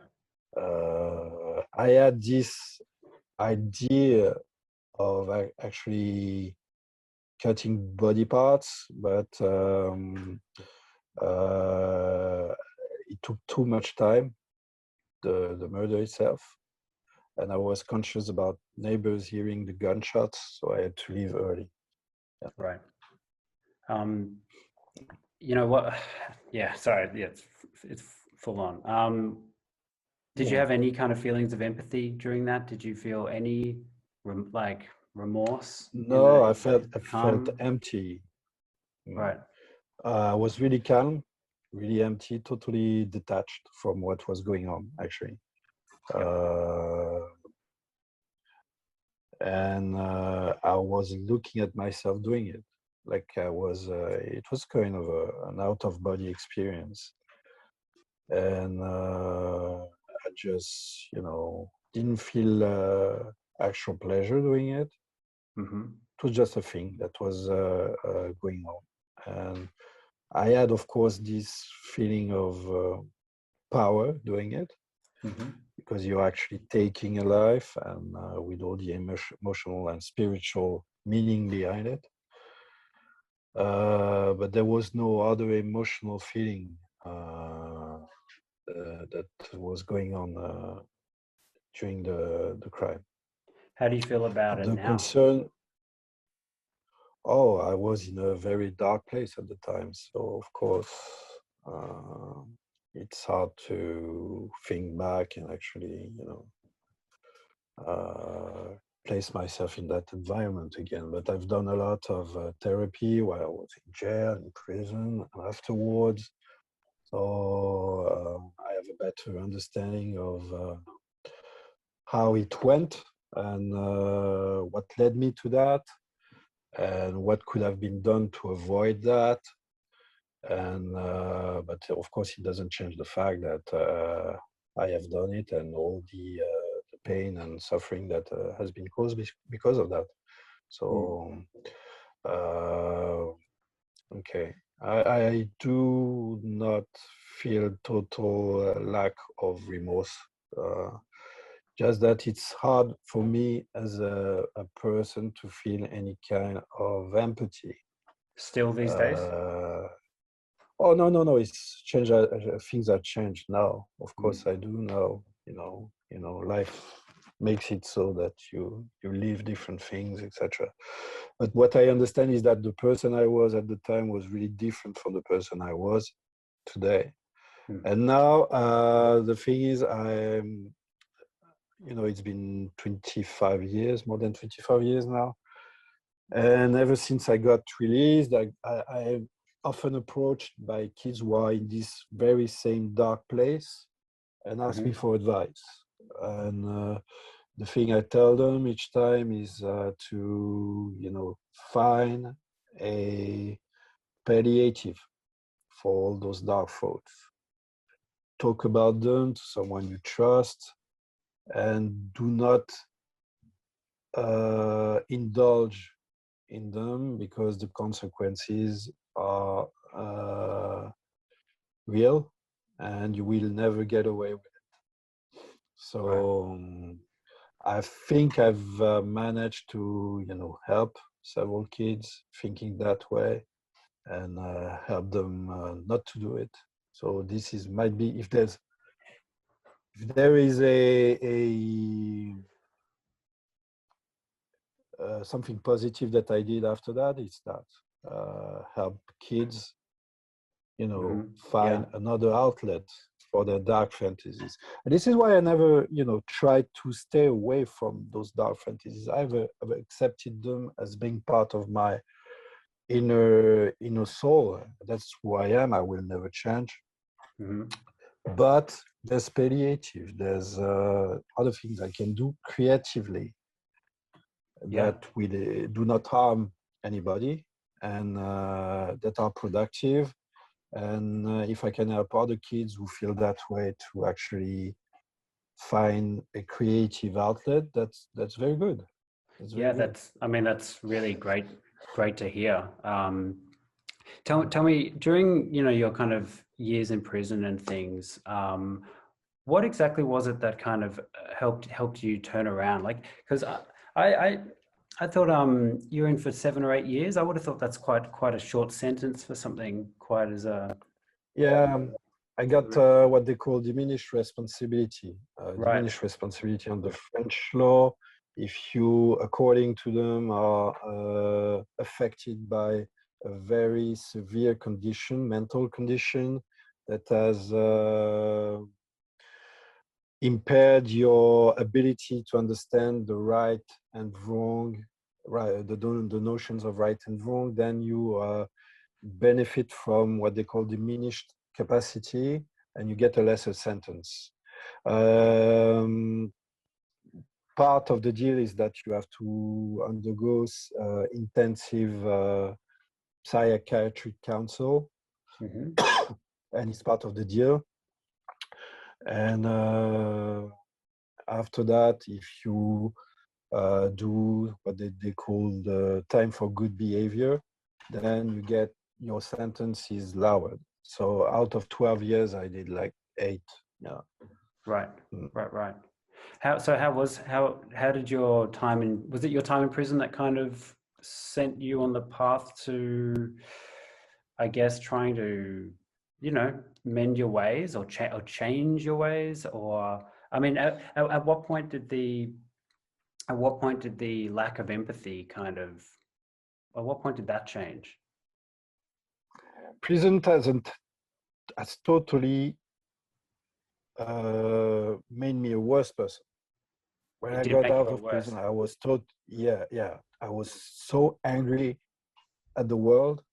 I had this idea of actually cutting body parts, but it took too much time, the murder itself, and I was conscious about neighbors hearing the gunshots, so I had to leave early. Yeah. Right. You know what? Yeah. Sorry. Yeah. It's full on. Did you have any kind of feelings of empathy during that? Did you feel any remorse? No, I felt empty. Right. I was really calm, really empty, totally detached from what was going on, actually. And I was looking at myself doing it, like I was. It was kind of an out-of-body experience, and I just, didn't feel actual pleasure doing it. It was just a thing that was going on, and I had, of course, this feeling of power doing it, because you're actually taking a life, and with all the emotional and spiritual meaning behind it. But there was no other emotional feeling that was going on during the crime. How do you feel about it The now? concern, I was in a very dark place at the time, so of course it's hard to think back and actually, place myself in that environment again. But I've done a lot of therapy while I was in jail, in prison, and afterwards. So I have a better understanding of how it went, and what led me to that, and what could have been done to avoid that. And but of course, it doesn't change the fact that I have done it, and all the pain and suffering that has been caused because of that. So, okay, I do not feel total lack of remorse. Just that it's hard for me as a person to feel any kind of empathy. Still these days? Oh, no, it's changed. Things are changed now. Of course, I do now. Life makes it so that you live different things, etc. But what I understand is that the person I was at the time was really different from the person I was today. And now the thing is, it's been 25 years, more than 25 years now. And ever since I got released, I often approached by kids who are in this very same dark place and ask me for advice. And the thing I tell them each time is to, find a palliative for all those dark thoughts. Talk about them to someone you trust, and do not indulge in them, because the consequences are real and you will never get away with it. So I think I've managed to help several kids thinking that way, and help them not to do it. So this is might be, if there is a something positive that I did after that, it's that help kids, find another outlet for their dark fantasies. And this is why I never, tried to stay away from those dark fantasies. I've accepted them as being part of my inner soul. That's who I am. I will never change. But there's palliative. There's other things I can do creatively that will do not harm anybody, and that are productive. And if I can help other kids who feel that way to actually find a creative outlet, that's very good. That's really great to hear. Tell me, during your kind of years in prison and things, what exactly was it that kind of helped you turn around? Like, because I thought you're in for 7 or 8 years. I would have thought that's quite a short sentence for something quite as a I got what they call diminished responsibility. Diminished responsibility under French law, if you, according to them, are affected by a very severe condition, mental condition, that has impaired your ability to understand the right and wrong, the notions of right and wrong, then you benefit from what they call diminished capacity, and you get a lesser sentence. Part of the deal is that you have to undergo intensive psychiatric counsel, and it's part of the deal. And after that, if you do what they call the time for good behavior, then you get your sentence is lowered. So out of 12 years, I did like 8. Yeah. Right. How did your time was it your time in prison that kind of sent you on the path to, I guess, trying to, mend your ways or change your ways? Or, I mean, at what point did the lack of empathy at what point did that change? Prison has totally made me a worse person. When I got out of prison, I was I was so angry at the world,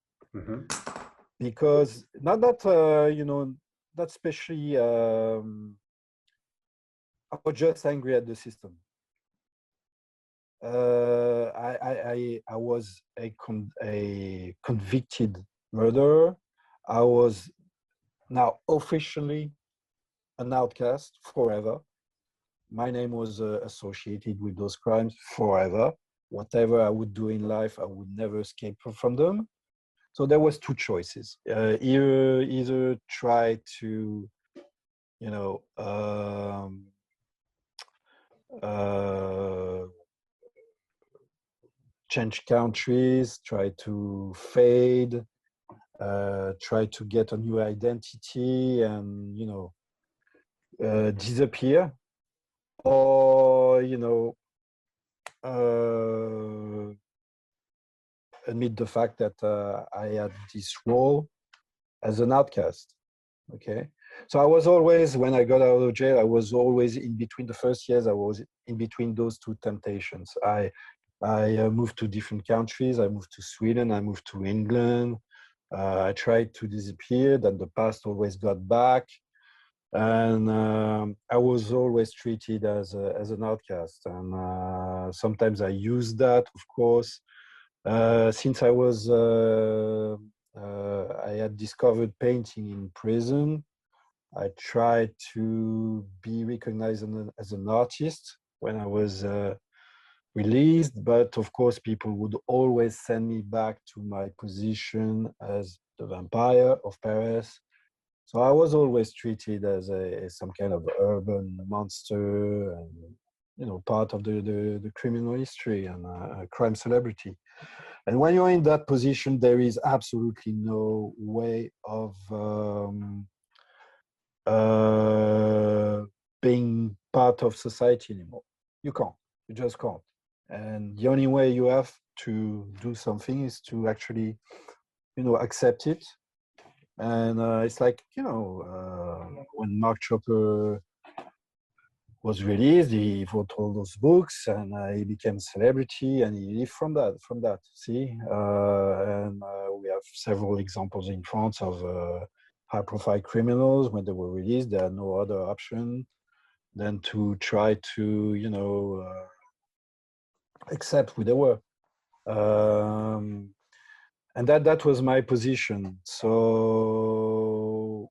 because not that not especially. I was just angry at the system. I was a convicted murderer. I was now officially an outcast forever. My name was associated with those crimes forever. Whatever I would do in life, I would never escape from them. So there was two choices. Either try to, you know, change countries, try to fade, try to get a new identity, and disappear, or admit the fact that I had this role as an outcast. Okay, so I was always, when I got out of jail, I was always in between. The first years I was in between those two temptations. I moved to different countries. I moved to Sweden, I moved to England. I tried to disappear, then the past always got back, and I was always treated as an outcast, and sometimes I used that, of course. Since I had discovered painting in prison, I tried to be recognized as an artist when I was released, but of course people would always send me back to my position as the vampire of Paris. So I was always treated as some kind of urban monster, and part of the criminal history, and a crime celebrity. And when you're in that position, there is absolutely no way of being part of society anymore. You can't. You just can't. And the only way you have to do something is to actually, accept it. And it's like, when Mark Chopper was released, he wrote all those books, and he became a celebrity, and he lived from that. See, and we have several examples in France of high-profile criminals. When they were released, there had no other option than to try to, accept who they were. And that was my position. So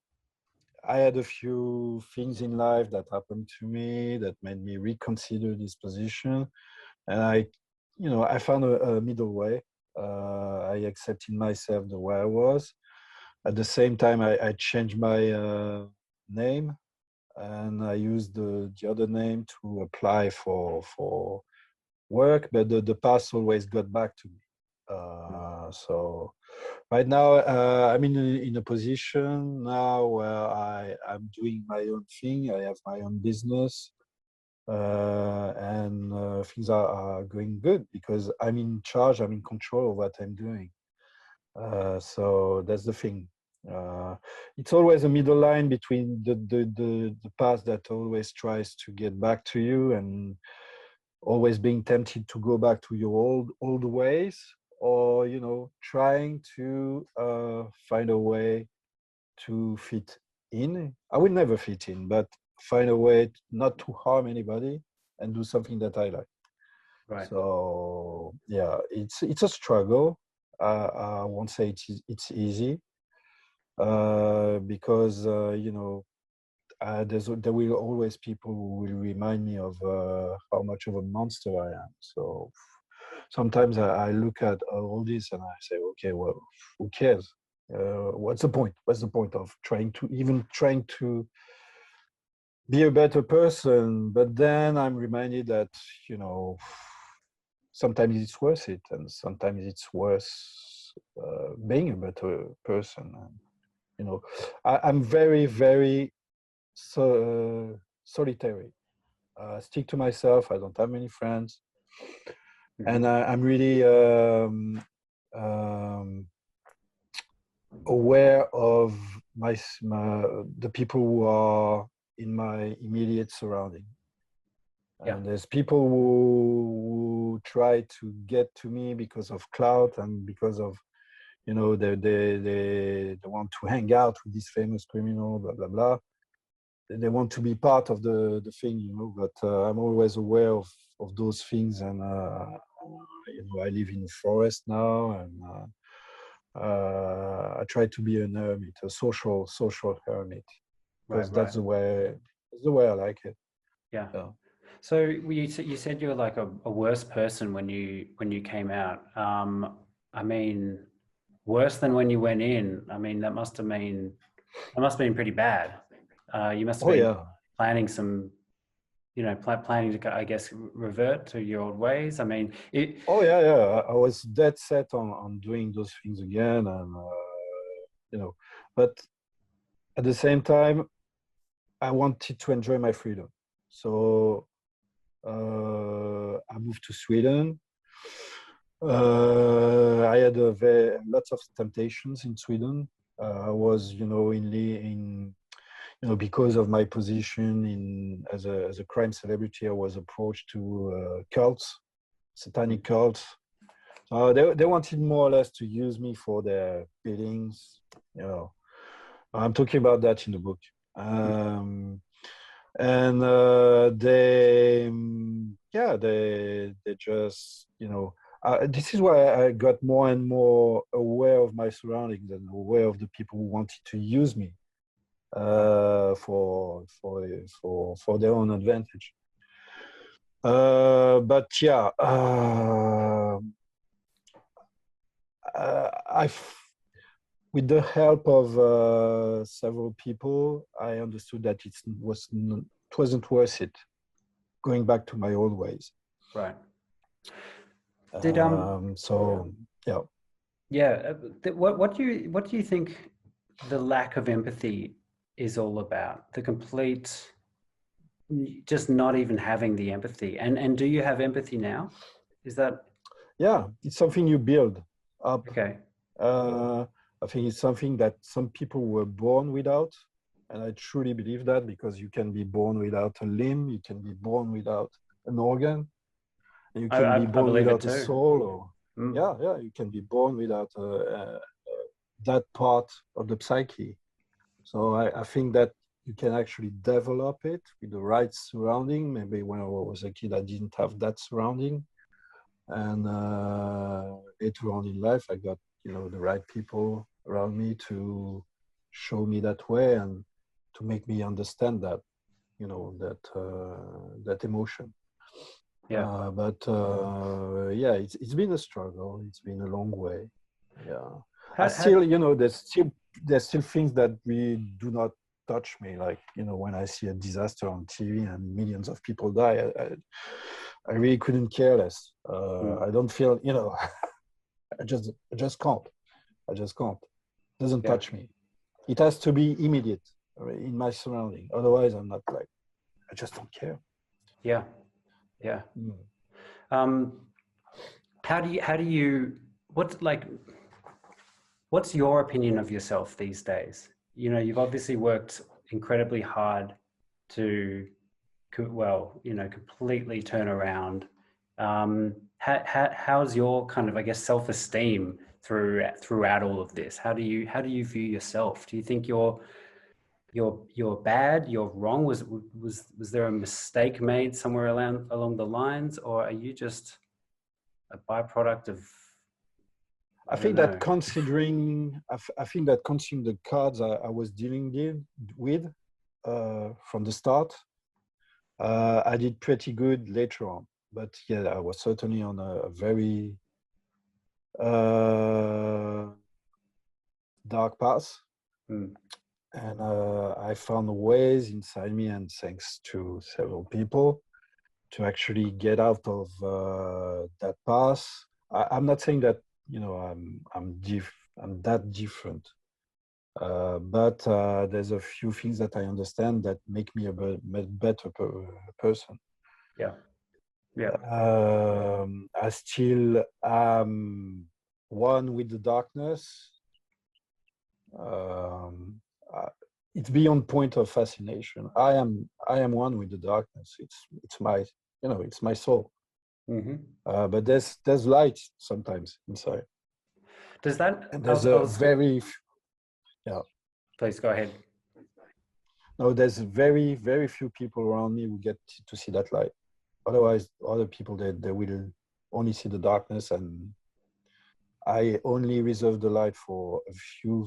I had a few things in life that happened to me that made me reconsider this position, and I found a middle way. I accepted myself the way I was. At the same time, I changed my name, and I used the other name to apply for work, but the past always got back to me. So right now, I'm in a position now where I'm doing my own thing. I have my own business, and things are going good because I'm in charge. I'm in control of what I'm doing. So that's the thing. It's always a middle line between the past that always tries to get back to you, and always being tempted to go back to your old ways, or trying to find a way to fit in. I will never fit in, but find a way not to harm anybody and do something that I like. Right. So yeah, it's a struggle. I won't say it's easy, because there will always people who will remind me of how much of a monster I am. So sometimes I look at all this and I say, okay, well, who cares? What's the point? What's the point of trying to be a better person? But then I'm reminded that, sometimes it's worth it, and sometimes it's worth being a better person. And, I'm very, very solitary. Stick to myself. I don't have many friends. And I'm really aware of the people who are in my immediate surrounding. Yeah. And there's people who try to get to me because of clout, and because of they want to hang out with this famous criminal, blah blah blah. They want to be part of the thing, but I'm always aware of those things. And I live in the forest now, and I try to be an hermit, a social hermit. Right, because right. that's the way I like it. Yeah. Yeah. So you said you were like a worse person when you came out. I mean, worse than when you went in. I mean, that must have been pretty bad. You must have Oh been yeah. planning some, you know, planning to, I guess, revert to your old ways. I mean, it. Oh yeah, yeah. I was dead set on doing those things again, and you know, but at the same time, I wanted to enjoy my freedom. So I moved to Sweden. I had lots of temptations in Sweden. I was, because of my position as a crime celebrity, I was approached to cults, satanic cults. They wanted more or less to use me for their biddings. You know, I'm talking about that in the book. And they just, this is why I got more and more aware of my surroundings and aware of the people who wanted to use me for their own advantage. But yeah, with the help of several people, I understood that it wasn't worth it going back to my old ways. Right. Did So yeah. Yeah. What do you think the lack of empathy is all about? The complete, just not even having the empathy. And do you have empathy now? Is that Yeah, it's something you build up. okay? I think it's something that some people were born without, and I truly believe that, because you can be born without a limb, you can be born without an organ, and you can be I born believe it without a too. soul, or you can be born without that part of the psyche. So I think that you can actually develop it with the right surrounding. Maybe when I was a kid, I didn't have that surrounding. And later on in life, I got, the right people around me to show me that way and to make me understand that, that emotion. Yeah. Yeah, it's been a struggle. It's been a long way. Yeah. I How, still, there's still things that we do not touch me. Like, when I see a disaster on TV and millions of people die, I really couldn't care less. I don't feel, I just can't. I just can't. It doesn't yeah. touch me. It has to be immediate in my surrounding. Otherwise, I'm not like, I just don't care. Yeah. Yeah. Mm. How do you, what's your opinion of yourself these days? You've obviously worked incredibly hard to, completely turn around. How's your kind of, I guess, self-esteem throughout all of this? How do you view yourself? Do you think you're bad, you're wrong? Was there a mistake made somewhere along the lines, or are you just a byproduct of, I I don't think that know. considering, the cards I was dealing with from the start, I did pretty good later on. But yeah, I was certainly on a very dark path. And I found ways inside me, and thanks to several people, to actually get out of that path. I'm not saying that I'm that different, but there's a few things that I understand that make me a better person. Yeah. Yeah. I still am one with the darkness. It's beyond point of fascination. I am one with the darkness. It's my soul. But there's light sometimes inside. Does that? And I there's was. yeah. Please go ahead. No, there's very, very few people around me who get to see that light. Otherwise, other people, they will only see the darkness, and I only reserve the light for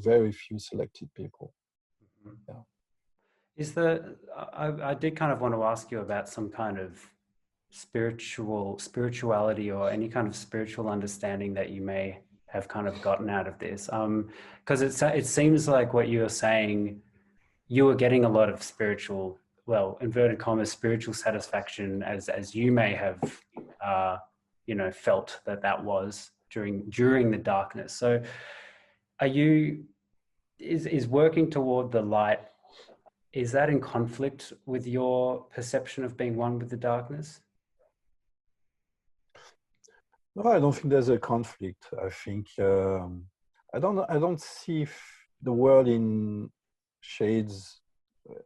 very few selected people. Yeah. Is the I did kind of want to ask you about some kind of spirituality or any kind of spiritual understanding that you may have kind of gotten out of this. Because it seems like what you were saying, you were getting a lot of spiritual, well, inverted commas, spiritual satisfaction as you may have, you know, felt that was during the darkness. So, are you is working toward the light? Is that in conflict with your perception of being one with the darkness? No, I don't think there's a conflict. I think I don't see the world in shades,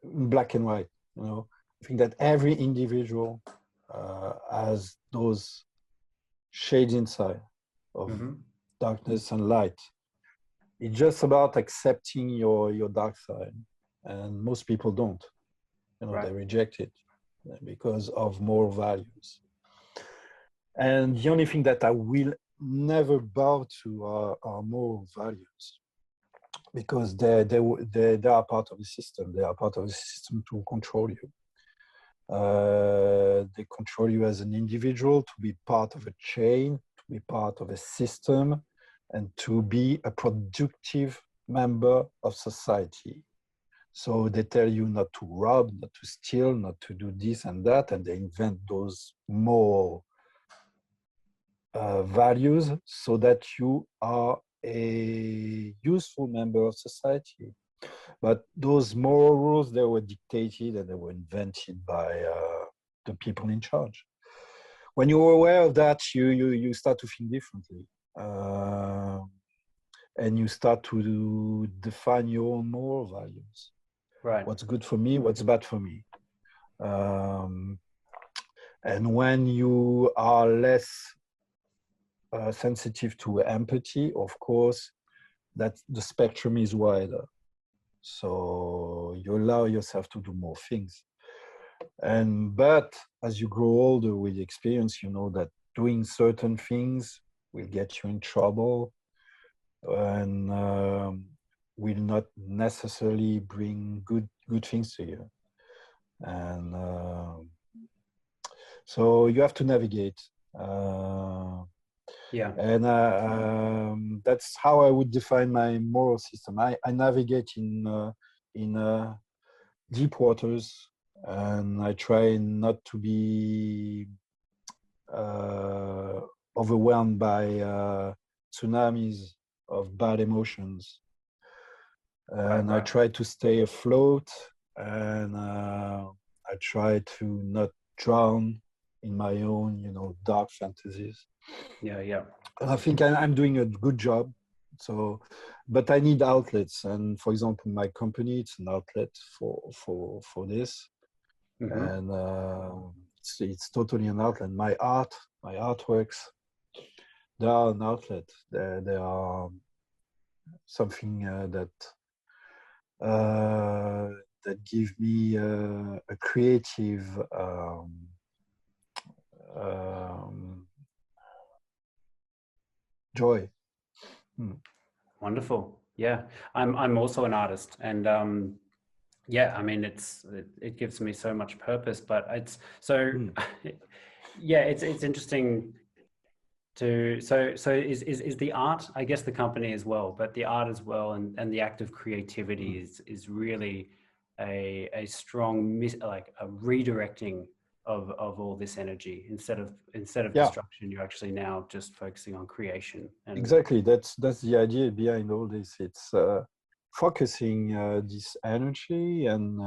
in black and white. You know, I think that every individual has those shades inside of Mm-hmm. darkness and light. It's just about accepting your dark side, and most people don't. You know, Right. they reject it because of moral values. And the only thing that I will never bow to are moral values, because they are part of the system. They are part of the system to control you. They control you as an individual, to be part of a chain, to be part of a system, and to be a productive member of society. So they tell you not to rob, not to steal, not to do this and that, and they invent those moral values so that you are a useful member of society. But those moral rules, they were dictated and they were invented by the people in charge. When you're aware of that, you start to think differently. And you start to define your own moral values. Right. What's good for me, what's bad for me. And when you are less sensitive to empathy, of course, that the spectrum is wider. So you allow yourself to do more things. But as you grow older with experience, you know that doing certain things will get you in trouble and will not necessarily bring good things to you. And so you have to navigate. Yeah. And that's how I would define my moral system. I navigate in deep waters, and I try not to be overwhelmed by tsunamis of bad emotions. And I Right. try to stay afloat, and I try to not drown in my own, dark fantasies. Yeah. And I think I'm doing a good job. So, but I need outlets, and for example, my company, it's an outlet for this, Mm-hmm. and it's totally an outlet. My artworks, they are an outlet. They are something that give me a creative um, joy. Hmm. Wonderful. Yeah. I'm also an artist, and yeah, I mean it gives me so much purpose, but it's so Hmm. yeah, it's interesting to so is the art, I guess the company as well, but the art as well, and the act of creativity Hmm. is really a strong like a redirecting of all this energy. Instead of Yeah, destruction, you're actually now just focusing on creation. And exactly. That's the idea behind all this. It's focusing this energy and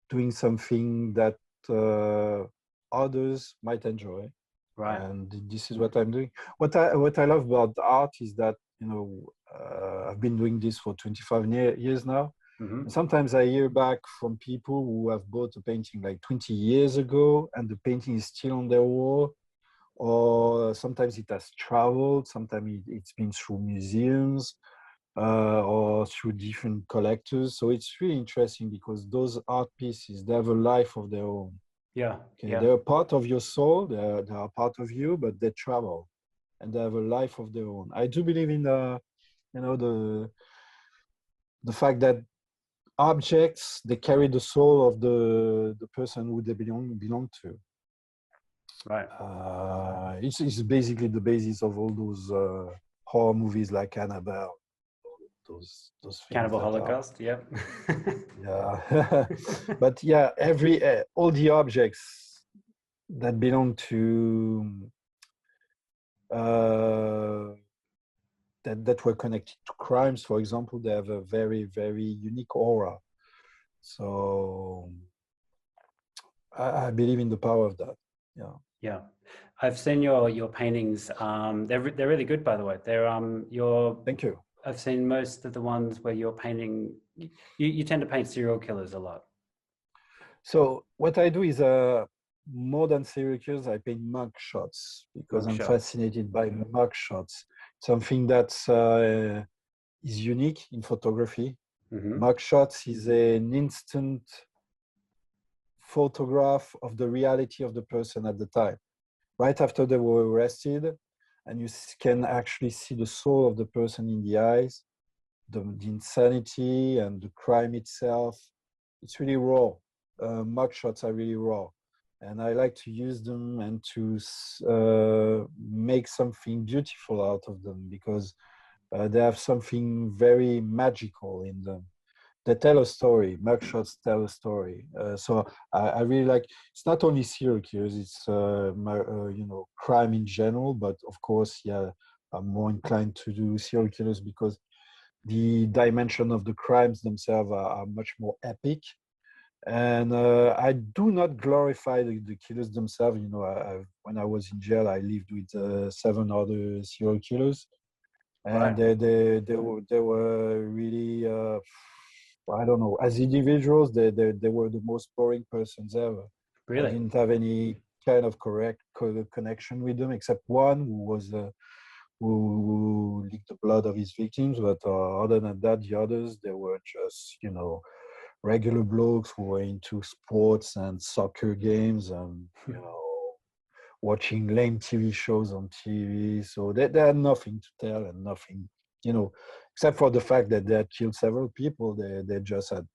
doing something that others might enjoy. right. And this is what I'm doing. What I love about art is that I've been doing this for 25 years now. Mm-hmm. And sometimes I hear back from people who have bought a painting like 20 years ago, and the painting is still on their wall. Or sometimes it has traveled. Sometimes it's been through museums or through different collectors. So it's really interesting because those art pieces, they have a life of their own. Okay, Yeah. they're part of your soul. They are part of you, but they travel and they have a life of their own. I do believe in the fact that objects, they carry the soul of the person who they belong to. Right. It's basically the basis of all those horror movies like Cannibal, those things Cannibal that are, Holocaust. Yep. yeah. But yeah, all the objects that belong to that were connected to crimes, for example, they have a very, very unique aura. So I believe in the power of that. Yeah. Yeah. I've seen your paintings. They're really good, by the way. They're your. Thank you. I've seen most of the ones where you're painting. You tend to paint serial killers a lot. So what I do is more than serial killers, I paint mug shots because Mug I'm shots. fascinated by mug shots. Something that is unique in photography. Mm-hmm. Mug shots is an instant photograph of the reality of the person at the time, right after they were arrested, and you can actually see the soul of the person in the eyes, the insanity and the crime itself. It's really raw. Mug shots are really raw, and I like to use them and to make something beautiful out of them because they have something very magical in them. They tell a story. Mugshots tell a story. So I really like. It's not only serial killers. It's crime in general. But of course, yeah, I'm more inclined to do serial killers because the dimension of the crimes themselves are much more epic. And I do not glorify the killers themselves. You know, when I was in jail, I lived with 7 other serial killers, and Right. they were really I don't know, as individuals they were the most boring persons ever. I Really. didn't have any kind of correct connection with them except one who licked the blood of his victims, but other than that the others they were just regular blokes who were into sports and soccer games and watching lame TV shows on TV. So they had nothing to tell and nothing, except for the fact that they had killed several people. They just had,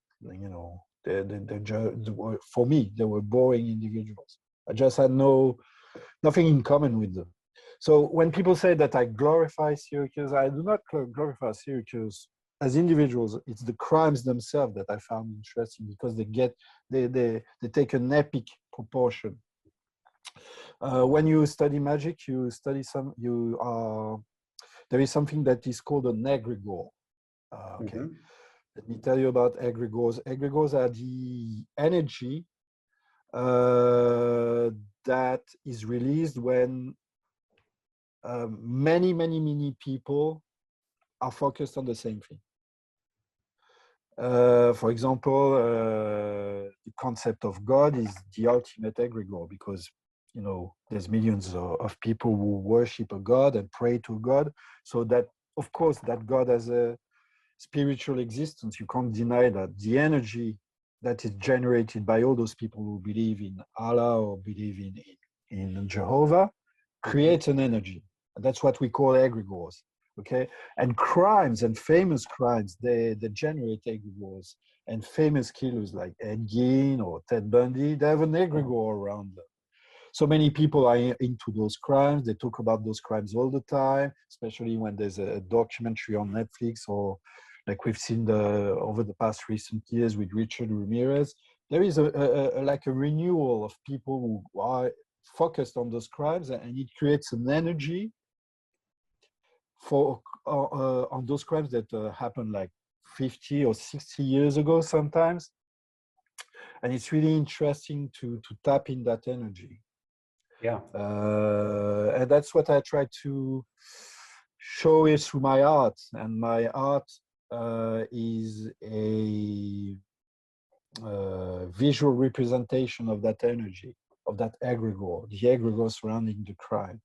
for me, they were boring individuals. I just had nothing in common with them. So when people say that I glorify serial killers, I do not glorify serial killers as individuals. It's the crimes themselves that I found interesting because they take an epic proportion. When you study magic, you study there is something that is called an egregore. Okay, Mm-hmm. let me tell you about egregores. Egregores are the energy that is released when many people are focused on the same thing. For example, the concept of God is the ultimate egregore because there's millions of people who worship a God and pray to a God. So that, of course, that God has a spiritual existence. You can't deny that. The energy that is generated by all those people who believe in Allah or believe in Jehovah creates an energy. And that's what we call egregores. Okay, and crimes and famous crimes, they generate egregores. And famous killers like Ed Gein or Ted Bundy, they have an egregore around them. So many people are into those crimes. They talk about those crimes all the time, especially when there's a documentary on Netflix or like we've seen over the past recent years with Richard Ramirez. There is like a renewal of people who are focused on those crimes, and it creates an energy for on those crimes that happened like 50 or 60 years ago sometimes. And it's really interesting to tap in that energy. Yeah. And that's what I try to show is through my art. And my art is a visual representation of that energy, of that egregore, the egregore surrounding the crime,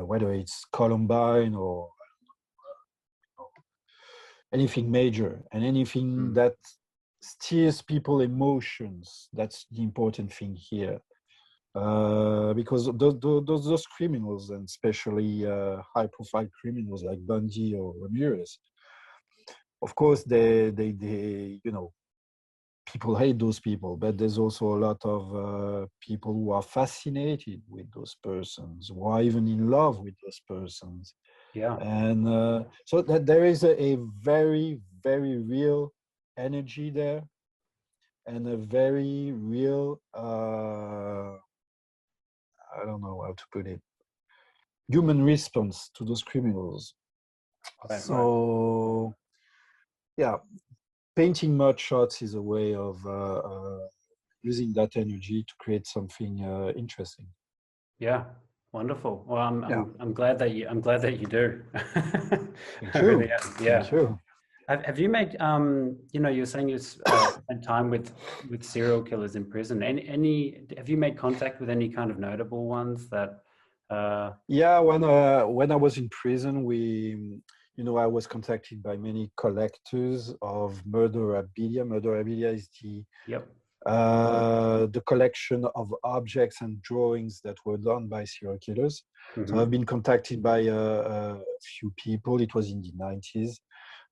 whether it's Columbine or anything major and anything that steers people emotions. That's the important thing here. Because those criminals, and especially high-profile criminals like Bundy or Ramirez, of course, they you know, people hate those people, but there's also a lot of people who are fascinated with those persons, who are even in love with those persons. Yeah. And so that there is a very, very real energy there, and a very real, I don't know how to put it, human response to those criminals. Right. Right. So, yeah, painting mud shots is a way of using that energy to create something interesting. Yeah. Wonderful. Well, Yeah, I'm glad that you do. thank I really you. am. Yeah. Thank you. Have you made you know, you're saying you spent time with serial killers in prison. Any have you made contact with any kind of notable ones that Yeah, when I was in prison, you know, I was contacted by many collectors of murderabilia. Murderabilia is yep. the collection of objects and drawings that were done by serial killers. So I've Mm-hmm. been contacted by a few people. It was in the 90s,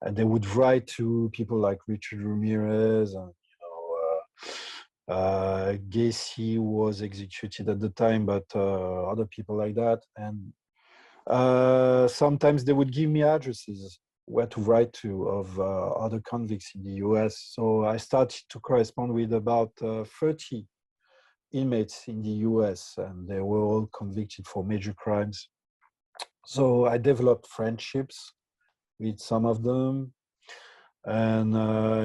and they would write to people like Richard Ramirez, and Gacy was executed at the time, but other people like that. And sometimes they would give me addresses where to write to of other convicts in the US. So I started to correspond with about 30 inmates in the US, and they were all convicted for major crimes. So I developed friendships with some of them. And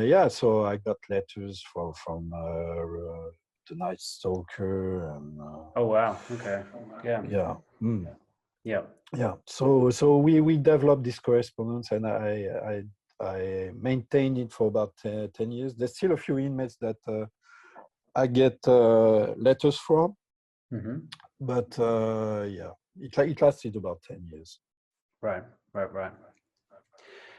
yeah, so I got letters from the Night Stalker, and Oh wow. Okay. Yeah. yeah. Yeah. Yeah, so we developed this correspondence, and I maintained it for about 10 years. There's still a few inmates that I get letters from, Mm-hmm. but yeah, it lasted about 10 years. Right. Right. Right.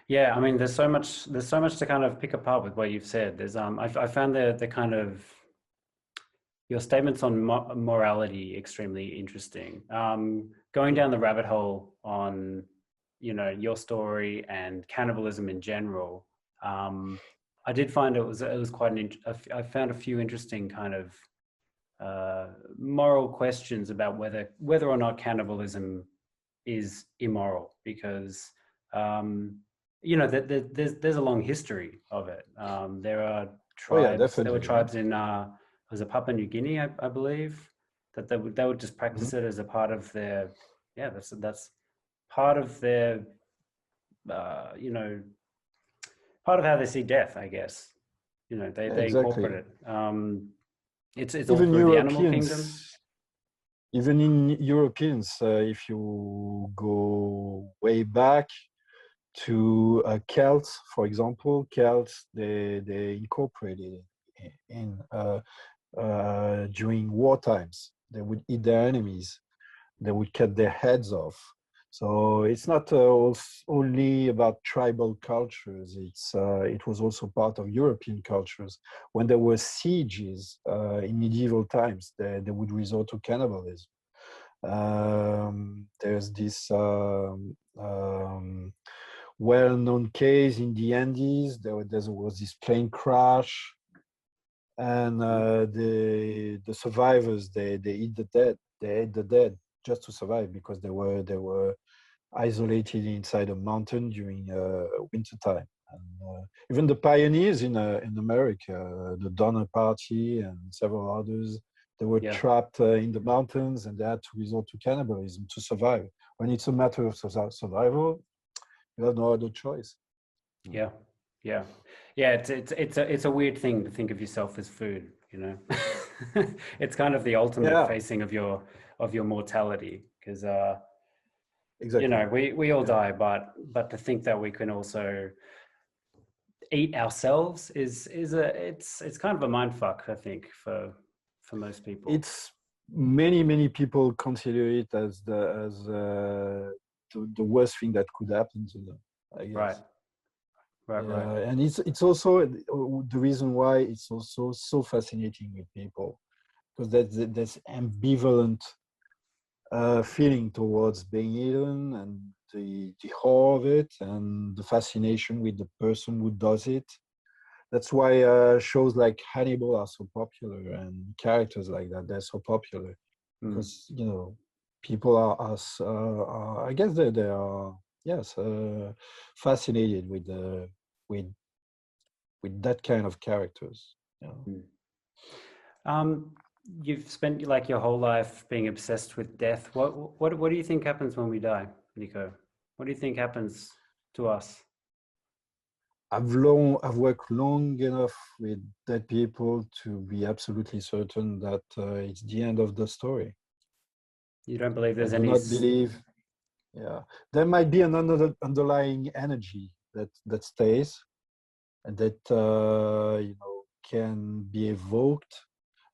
Yeah, I mean, there's so much to kind of pick apart with what you've said. There's I found the kind of your statements on morality extremely interesting. Going down the rabbit hole on, you know, your story and cannibalism in general. I did find it was quite I found a few interesting kind of moral questions about whether or not cannibalism is immoral, because you know there's a long history of it. Oh yeah, There were definitely. tribes in was it Papua New Guinea, I believe, that they would just Mhm. practice it as a part of their, yeah, that's part of their you know, part of how they see death, I guess. You know, Yeah, they incorporate exactly. it. It's all Even through the animal kingdom. Europeans, even in Europeans, if you go way back to Celts, for example, Celts, they incorporated in during war times. They would eat their enemies. They would cut their heads off. So it's not only about tribal cultures. It was also part of European cultures. When there were sieges in medieval times, they would resort to cannibalism. There's this well-known case in the Andes. There was this plane crash, and the survivors they eat the dead. They ate the dead just to survive, because they were isolated inside a mountain during winter time. And even the pioneers in America, the Donner Party and several others, they were Yeah. trapped in the mountains, and they had to resort to cannibalism to survive. When it's a matter of survival, you have no other choice. Yeah, yeah, yeah. It's a weird thing to think of yourself as food. You know, it's kind of the ultimate Yeah, facing of your mortality, because you exactly. know, we all Yeah. die, but to think that we can also eat ourselves is it's kind of a mind fuck, I think, for most people. It's many people consider it as the worst thing that could happen to them, I Right, guess. right, right. Yeah, and it's also the reason why it's also so fascinating with people, because there's ambivalent feeling towards being eaten, and the horror of it, and the fascination with the person who does it. That's why shows like Hannibal are so popular, and characters like that, they're so popular, because people are, I guess they are, yes, fascinated with with with that kind of characters. You've spent like your whole life being obsessed with death. What do you think happens when we die, Nico? What do you think happens to us? I've worked long enough with dead people to be absolutely certain that it's the end of the story. You don't believe I there's do any... not believe, yeah, there might be an underlying energy that stays, and that can be evoked,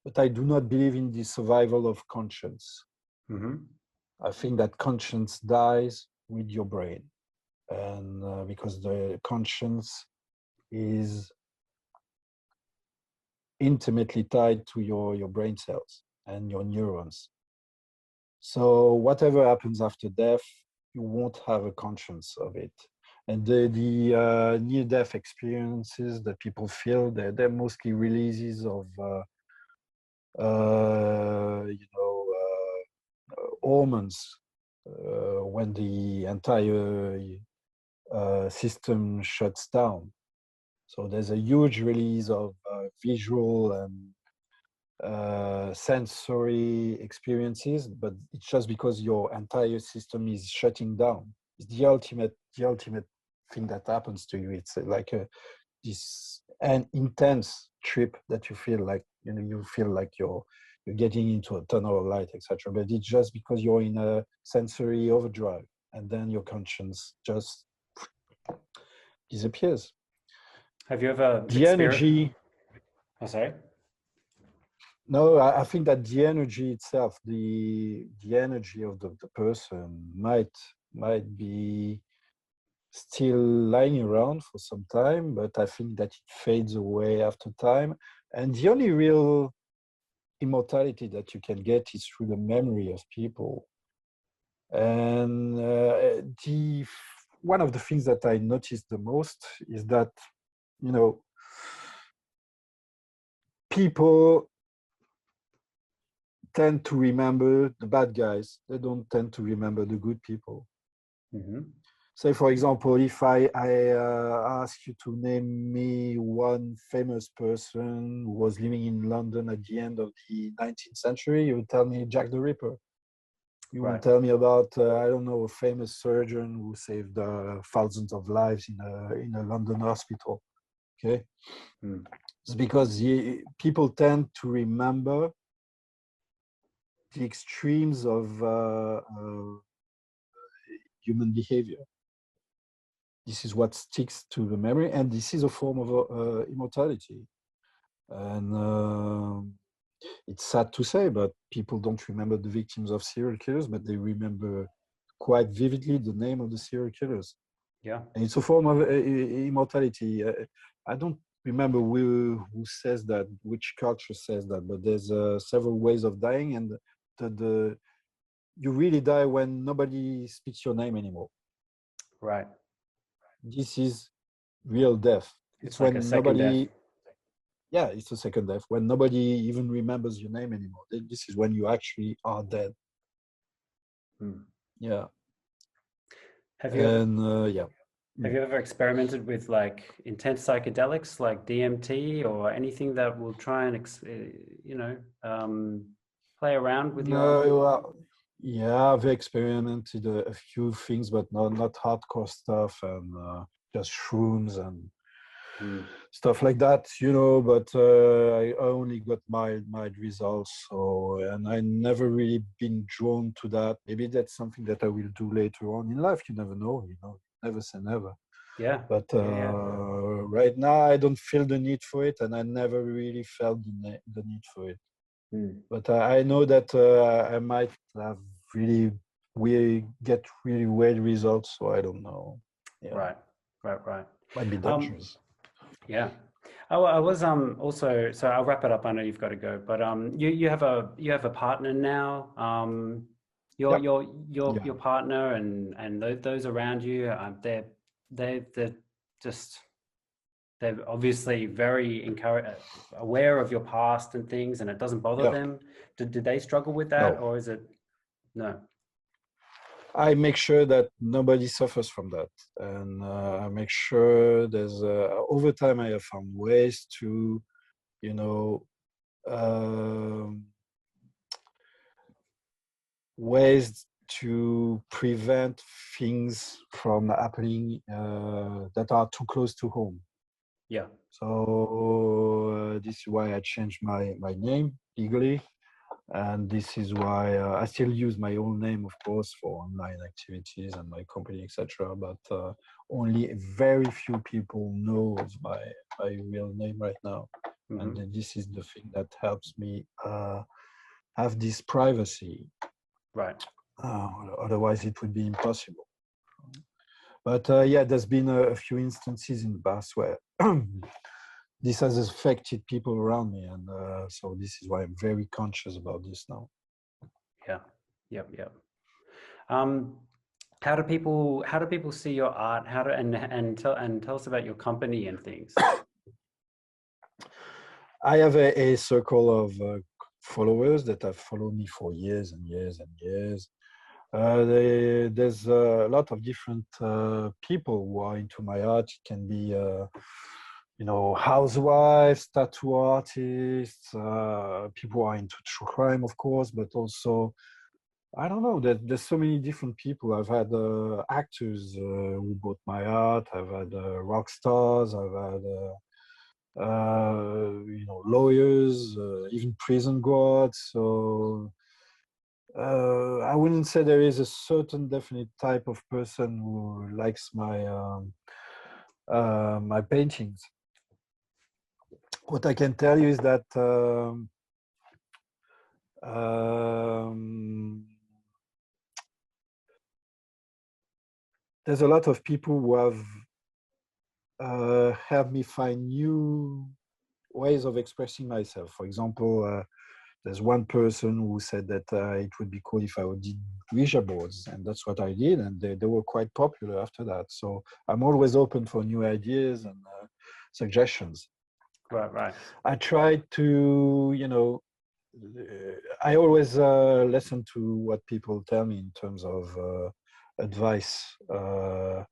but I do not believe in the survival of conscience. I think that conscience dies with your brain, and because the conscience is intimately tied to your brain cells and your neurons. So whatever happens after death, you won't have a conscience of it. And the near-death experiences that people feel, they're mostly releases of hormones when the entire system shuts down. So there's a huge release of visual and sensory experiences, but it's just because your entire system is shutting down. It's the ultimate thing that happens to you. It's like an intense trip that you feel like you feel like you're getting into a tunnel of light, etc. But it's just because you're in a sensory overdrive, and then your conscience just disappears. Have you ever The energy... Oh, sorry. No, I think that the energy itself, the energy of the person might be still lying around for some time, but I think that it fades away after time. And the only real immortality that you can get is through the memory of people. And one of the things that I noticed the most is that, people tend to remember the bad guys. They don't tend to remember the good people. Say, for example, if I ask you to name me one famous person who was living in London at the end of the 19th century, you would tell me Jack the Ripper. You would tell me about, I don't know, a famous surgeon who saved thousands of lives in a London hospital. Okay? It's because people tend to remember the extremes of human behavior. This is what sticks to the memory, and this is a form of immortality. And it's sad to say, but people don't remember the victims of serial killers, but they remember quite vividly the name of the serial killers. Yeah. And it's a form of immortality. I don't remember who says that, which culture says that, but there's several ways of dying, and you really die when nobody speaks your name anymore. Right. This is real death. It's like when a second death. Yeah, it's a second death, when nobody even remembers your name anymore. This is when you actually are dead. Yeah. Have you ever experimented with like intense psychedelics like DMT or anything that will try and play around with your... Yeah, I've experimented a few things, but not hardcore stuff, and just shrooms and stuff like that, but I only got mild results. And I never really been drawn to that. Maybe that's something that I will do later on in life. You never know, never say never. Yeah. But right now I don't feel the need for it, and I never really felt the need for it. But I know that I might have get really weird results, so I don't know. Yeah. Right. Might be dangerous. Yeah. I was also, so I'll wrap it up. I know you've got to go, but you have a partner now. your Yeah, your your yeah, your partner and those around you, they're just they're obviously very aware of your past and things, and it doesn't bother yeah. them. Did they struggle with that, No, or is it no? I make sure that nobody suffers from that, and I make sure there's over time I have found ways to, you know, um, ways to prevent things from happening that are too close to home. Yeah. So this is why I changed my name legally, and this is why I still use my own name, of course, for online activities and my company, etc. But only very few people know of my real name right now, and Hmm. this is the thing that helps me have this privacy. Right. Otherwise, it would be impossible. But yeah, there's been a few instances in the past where this has affected people around me, and so this is why I'm very conscious about this now. Yeah. Yep. Yep. Um, how do people see your art? How do and tell us about your company and things. I have a circle of followers that have followed me for years and years and years. There's a lot of different people who are into my art. It can be, housewives, tattoo artists, people who are into true crime, of course, but also, I don't know, there's so many different people. I've had actors who bought my art. I've had rock stars. I've had lawyers, even prison guards. So I wouldn't say there is a certain definite type of person who likes my paintings. What I can tell you is that um, there's a lot of people who have helped me find new ways of expressing myself. For example, there's one person who said that it would be cool if I did Ouija boards, and that's what I did, and they were quite popular after that. So I'm always open for new ideas and suggestions. Right. Right. I try to, I always listen to what people tell me in terms of advice, and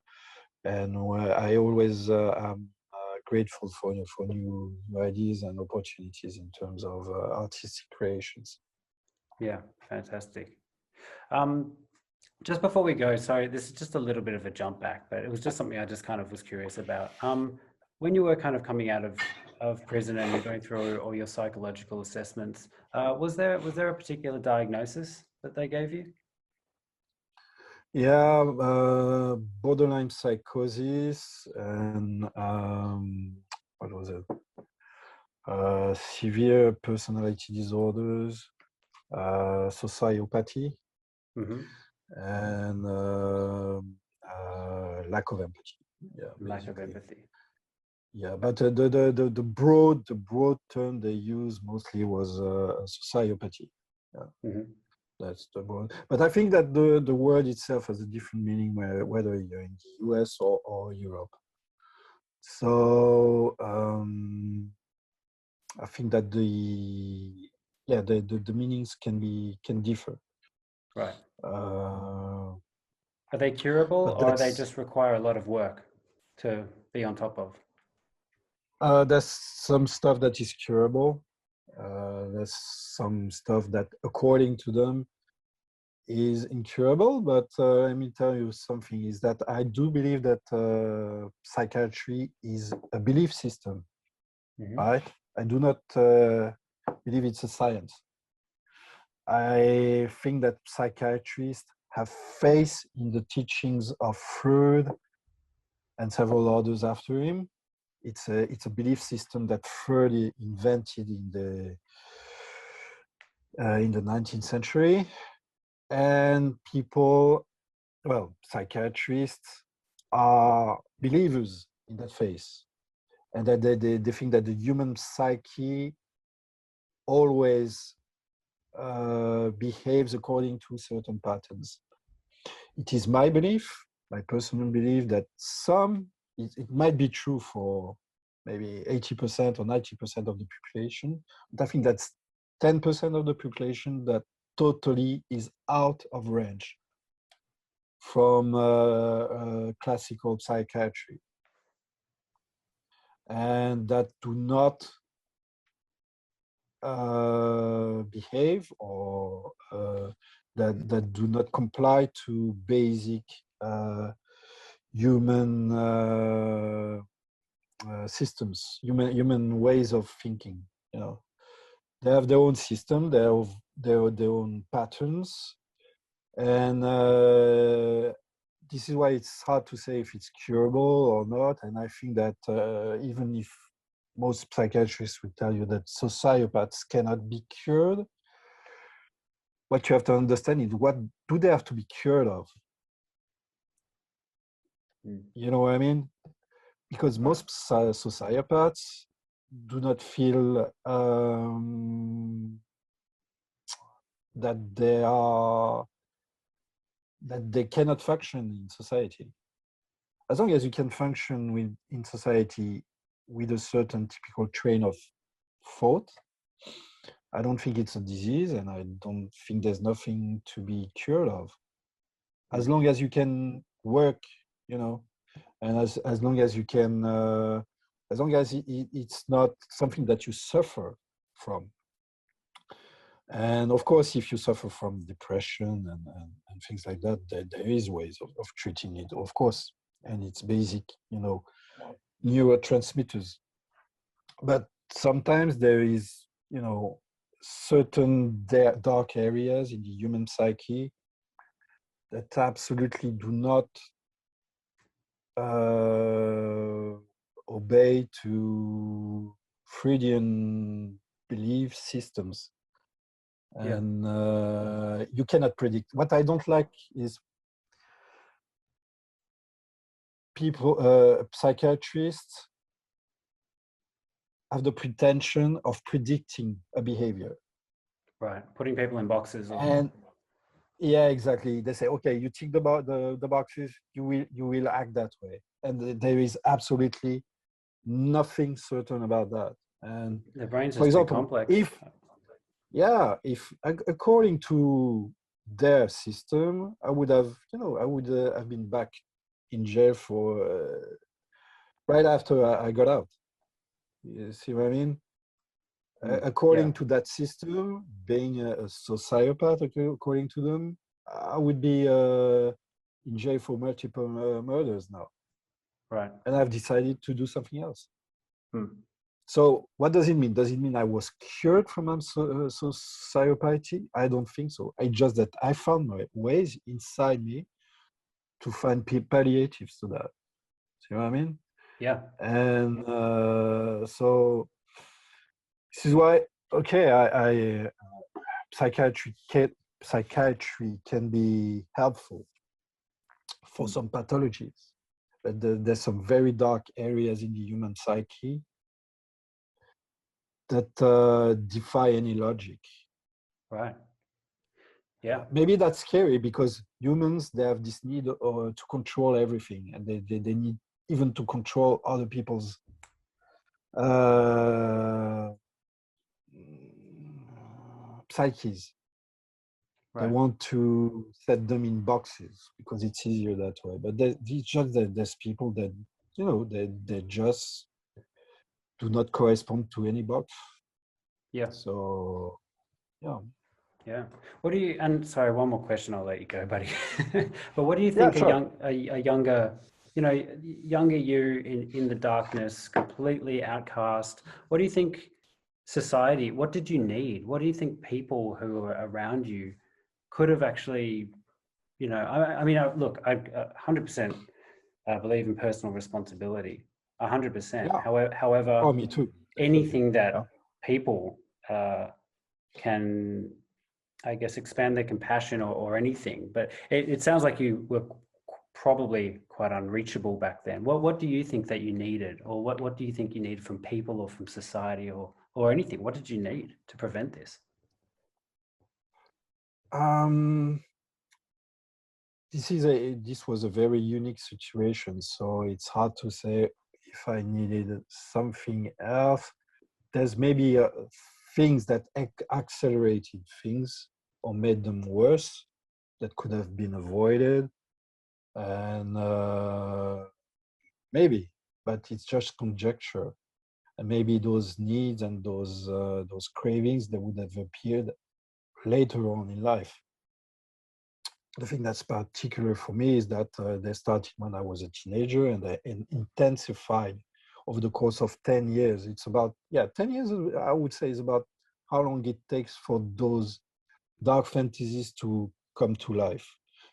I always am grateful for new ideas and opportunities in terms of artistic creations. Yeah. Fantastic. Um, just before we go, sorry, this is just a little bit of a jump back, but it was just something I just kind of was curious about. When you were kind of coming out of prison and you're going through all your psychological assessments, was there a particular diagnosis that they gave you? Yeah, borderline psychosis and what was it? Severe personality disorders, sociopathy, Hmm. and lack of empathy. Yeah, Lack of basically. empathy. Yeah, but the broad term they use mostly was sociopathy. Yeah, Hmm. that's the broad. But I think that the word itself has a different meaning whether you're in the US or Europe. So I think that the meanings can differ. Right. Uh, Are they curable, but or are they that's just require a lot of work to be on top of? there's some stuff that is curable. There's some stuff that, according to them, is incurable. But let me tell you something: is that I do believe that psychiatry is a belief system, Hmm. right? I do not believe it's a science. I think that psychiatrists have faith in the teachings of Freud and several others after him. It's a belief system that Freud invented in the 19th century, and people, well, psychiatrists are believers in that faith, and that they think that the human psyche always behaves according to certain patterns. It is my belief, my personal belief, that it might be true for maybe 80% or 90% of the population, but I think that's 10% of the population that totally is out of range from classical psychiatry, and that do not behave or that do not comply to basic human systems, human ways of thinking. You know, they have their own system, they have their own patterns, and this is why it's hard to say if it's curable or not. And I think that even if most psychiatrists will tell you that sociopaths cannot be cured, what you have to understand is, what do they have to be cured of? You know what I mean? Because most sociopaths do not feel that they cannot function in society. As long as you can function in society with a certain typical train of thought, I don't think it's a disease, and I don't think there's nothing to be cured of. As long as you can work, you know, and as long as you can, as long as it's not something that you suffer from. And of course, if you suffer from depression and things like that, there is ways of treating it, of course, and it's basic, you know, neurotransmitters. But sometimes there is, you know, certain dark areas in the human psyche that absolutely do not obey to Freudian belief systems. And you cannot predict. What I don't like is people, psychiatrists have the pretension of predicting a behavior. Right, putting people in boxes. And yeah, exactly. They say, okay, you tick the boxes, you will act that way. And there is absolutely nothing certain about that. And the brain's for just example, too complex. if according to their system, I would have, you know, I would have been back in jail for right after I got out. You see what I mean? According to that system, being a sociopath, according to them, I would be in jail for multiple murders now. Right. And I've decided to do something else. So what does it mean? Does it mean I was cured from sociopathy? I don't think so. It's just that I found my ways inside me to find palliatives to that. See what I mean? Yeah. And so this is why, okay, psychiatry can be helpful for some pathologies, but there's some very dark areas in the human psyche that defy any logic. Right. Yeah. Maybe that's scary because humans, they have this need to control everything, and they need even to control other people's psyches. Right. They want to set them in boxes because it's easier that way. But it's just that there's people that, you know, they just do not correspond to any box. Yeah. So, yeah. Yeah. What do you, and sorry, one more question, I'll let you go, buddy. But what do you think a younger, you know, younger you in the darkness, completely outcast, what do you think society, what did you need? What do you think people who are around you could have actually, you know, I mean, look, I 100% believe in personal responsibility, 100%. Yeah. However, me too. Anything that people can, I guess, expand their compassion or anything. But it sounds like you were probably quite unreachable back then. What do you think that you needed, or what do you think you needed from people or from society or anything? What did you need to prevent this? Um, this was a very unique situation, so it's hard to say if I needed something else. There's maybe things that accelerated things or made them worse that could have been avoided, and maybe, but it's just conjecture. And maybe those needs and those cravings that would have appeared later on in life. The thing that's particular for me is that they started when I was a teenager, and they intensified over the course of 10 years. It's about, 10 years, I would say, is about how long it takes for those dark fantasies to come to life.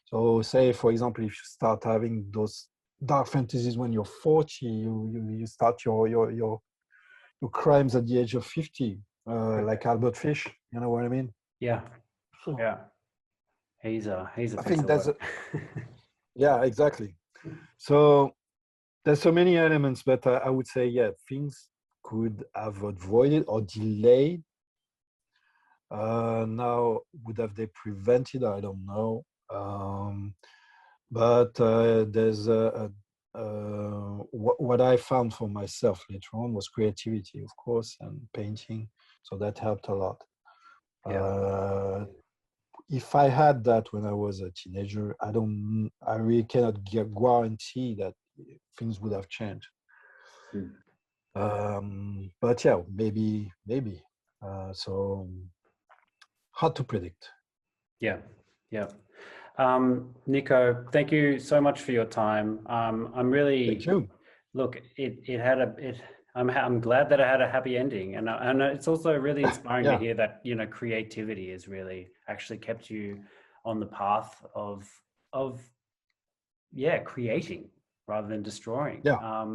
So say, for example, if you start having those dark fantasies when you're 40, you start your crimes at the age of 50, like Albert Fish, you know what I mean? Yeah, So yeah. He's a I piece think of that's, work. yeah, exactly. So there's so many elements, but I would say, things could have avoided or delayed. Now, would have they prevented? I don't know. But there's what I found for myself later on was creativity, of course, and painting. So that helped a lot. Yeah. If I had that when I was a teenager, I really cannot guarantee that things would have changed. But yeah, maybe. So hard to predict. Yeah, yeah. Nico, thank you so much for your time. I'm really, Thank you. look, I'm glad that it had a happy ending, and it's also really inspiring to Yeah, hear that, you know, creativity has really actually kept you on the path of creating rather than destroying. yeah,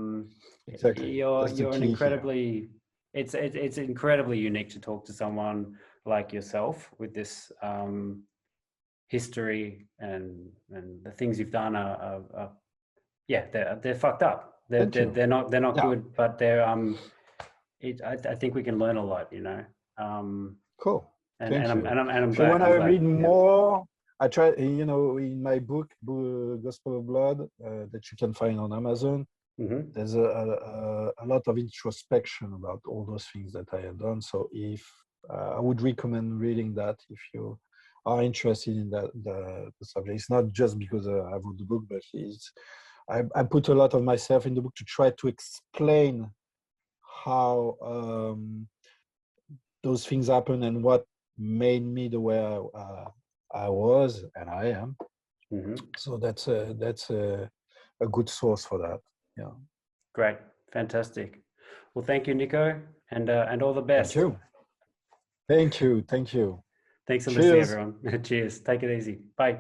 exactly. That's the You're an key here. incredibly, it's incredibly unique to talk to someone like yourself with this history, and the things you've done are they're fucked up. Thank you. They're not Yeah, good, but I think we can learn a lot, you know. cool. Thank you. And If you want I'm to glad. read Yeah. more, I try, in my book, Gospel of Blood, that you can find on Amazon, Mm-hmm. there's a lot of introspection about all those things that I have done. So if I would recommend reading that if you are interested in the subject. It's not just because I wrote the book, but I put a lot of myself in the book to try to explain how those things happen and what made me the way I was and I am. Mm-hmm. So that's a good source for that. Yeah. Great, fantastic. Well, thank you, Nico, and all the Thank best. you. Thank you. Thank you. Thanks for listening, Cheers. everyone. Cheers. Take it easy. Bye.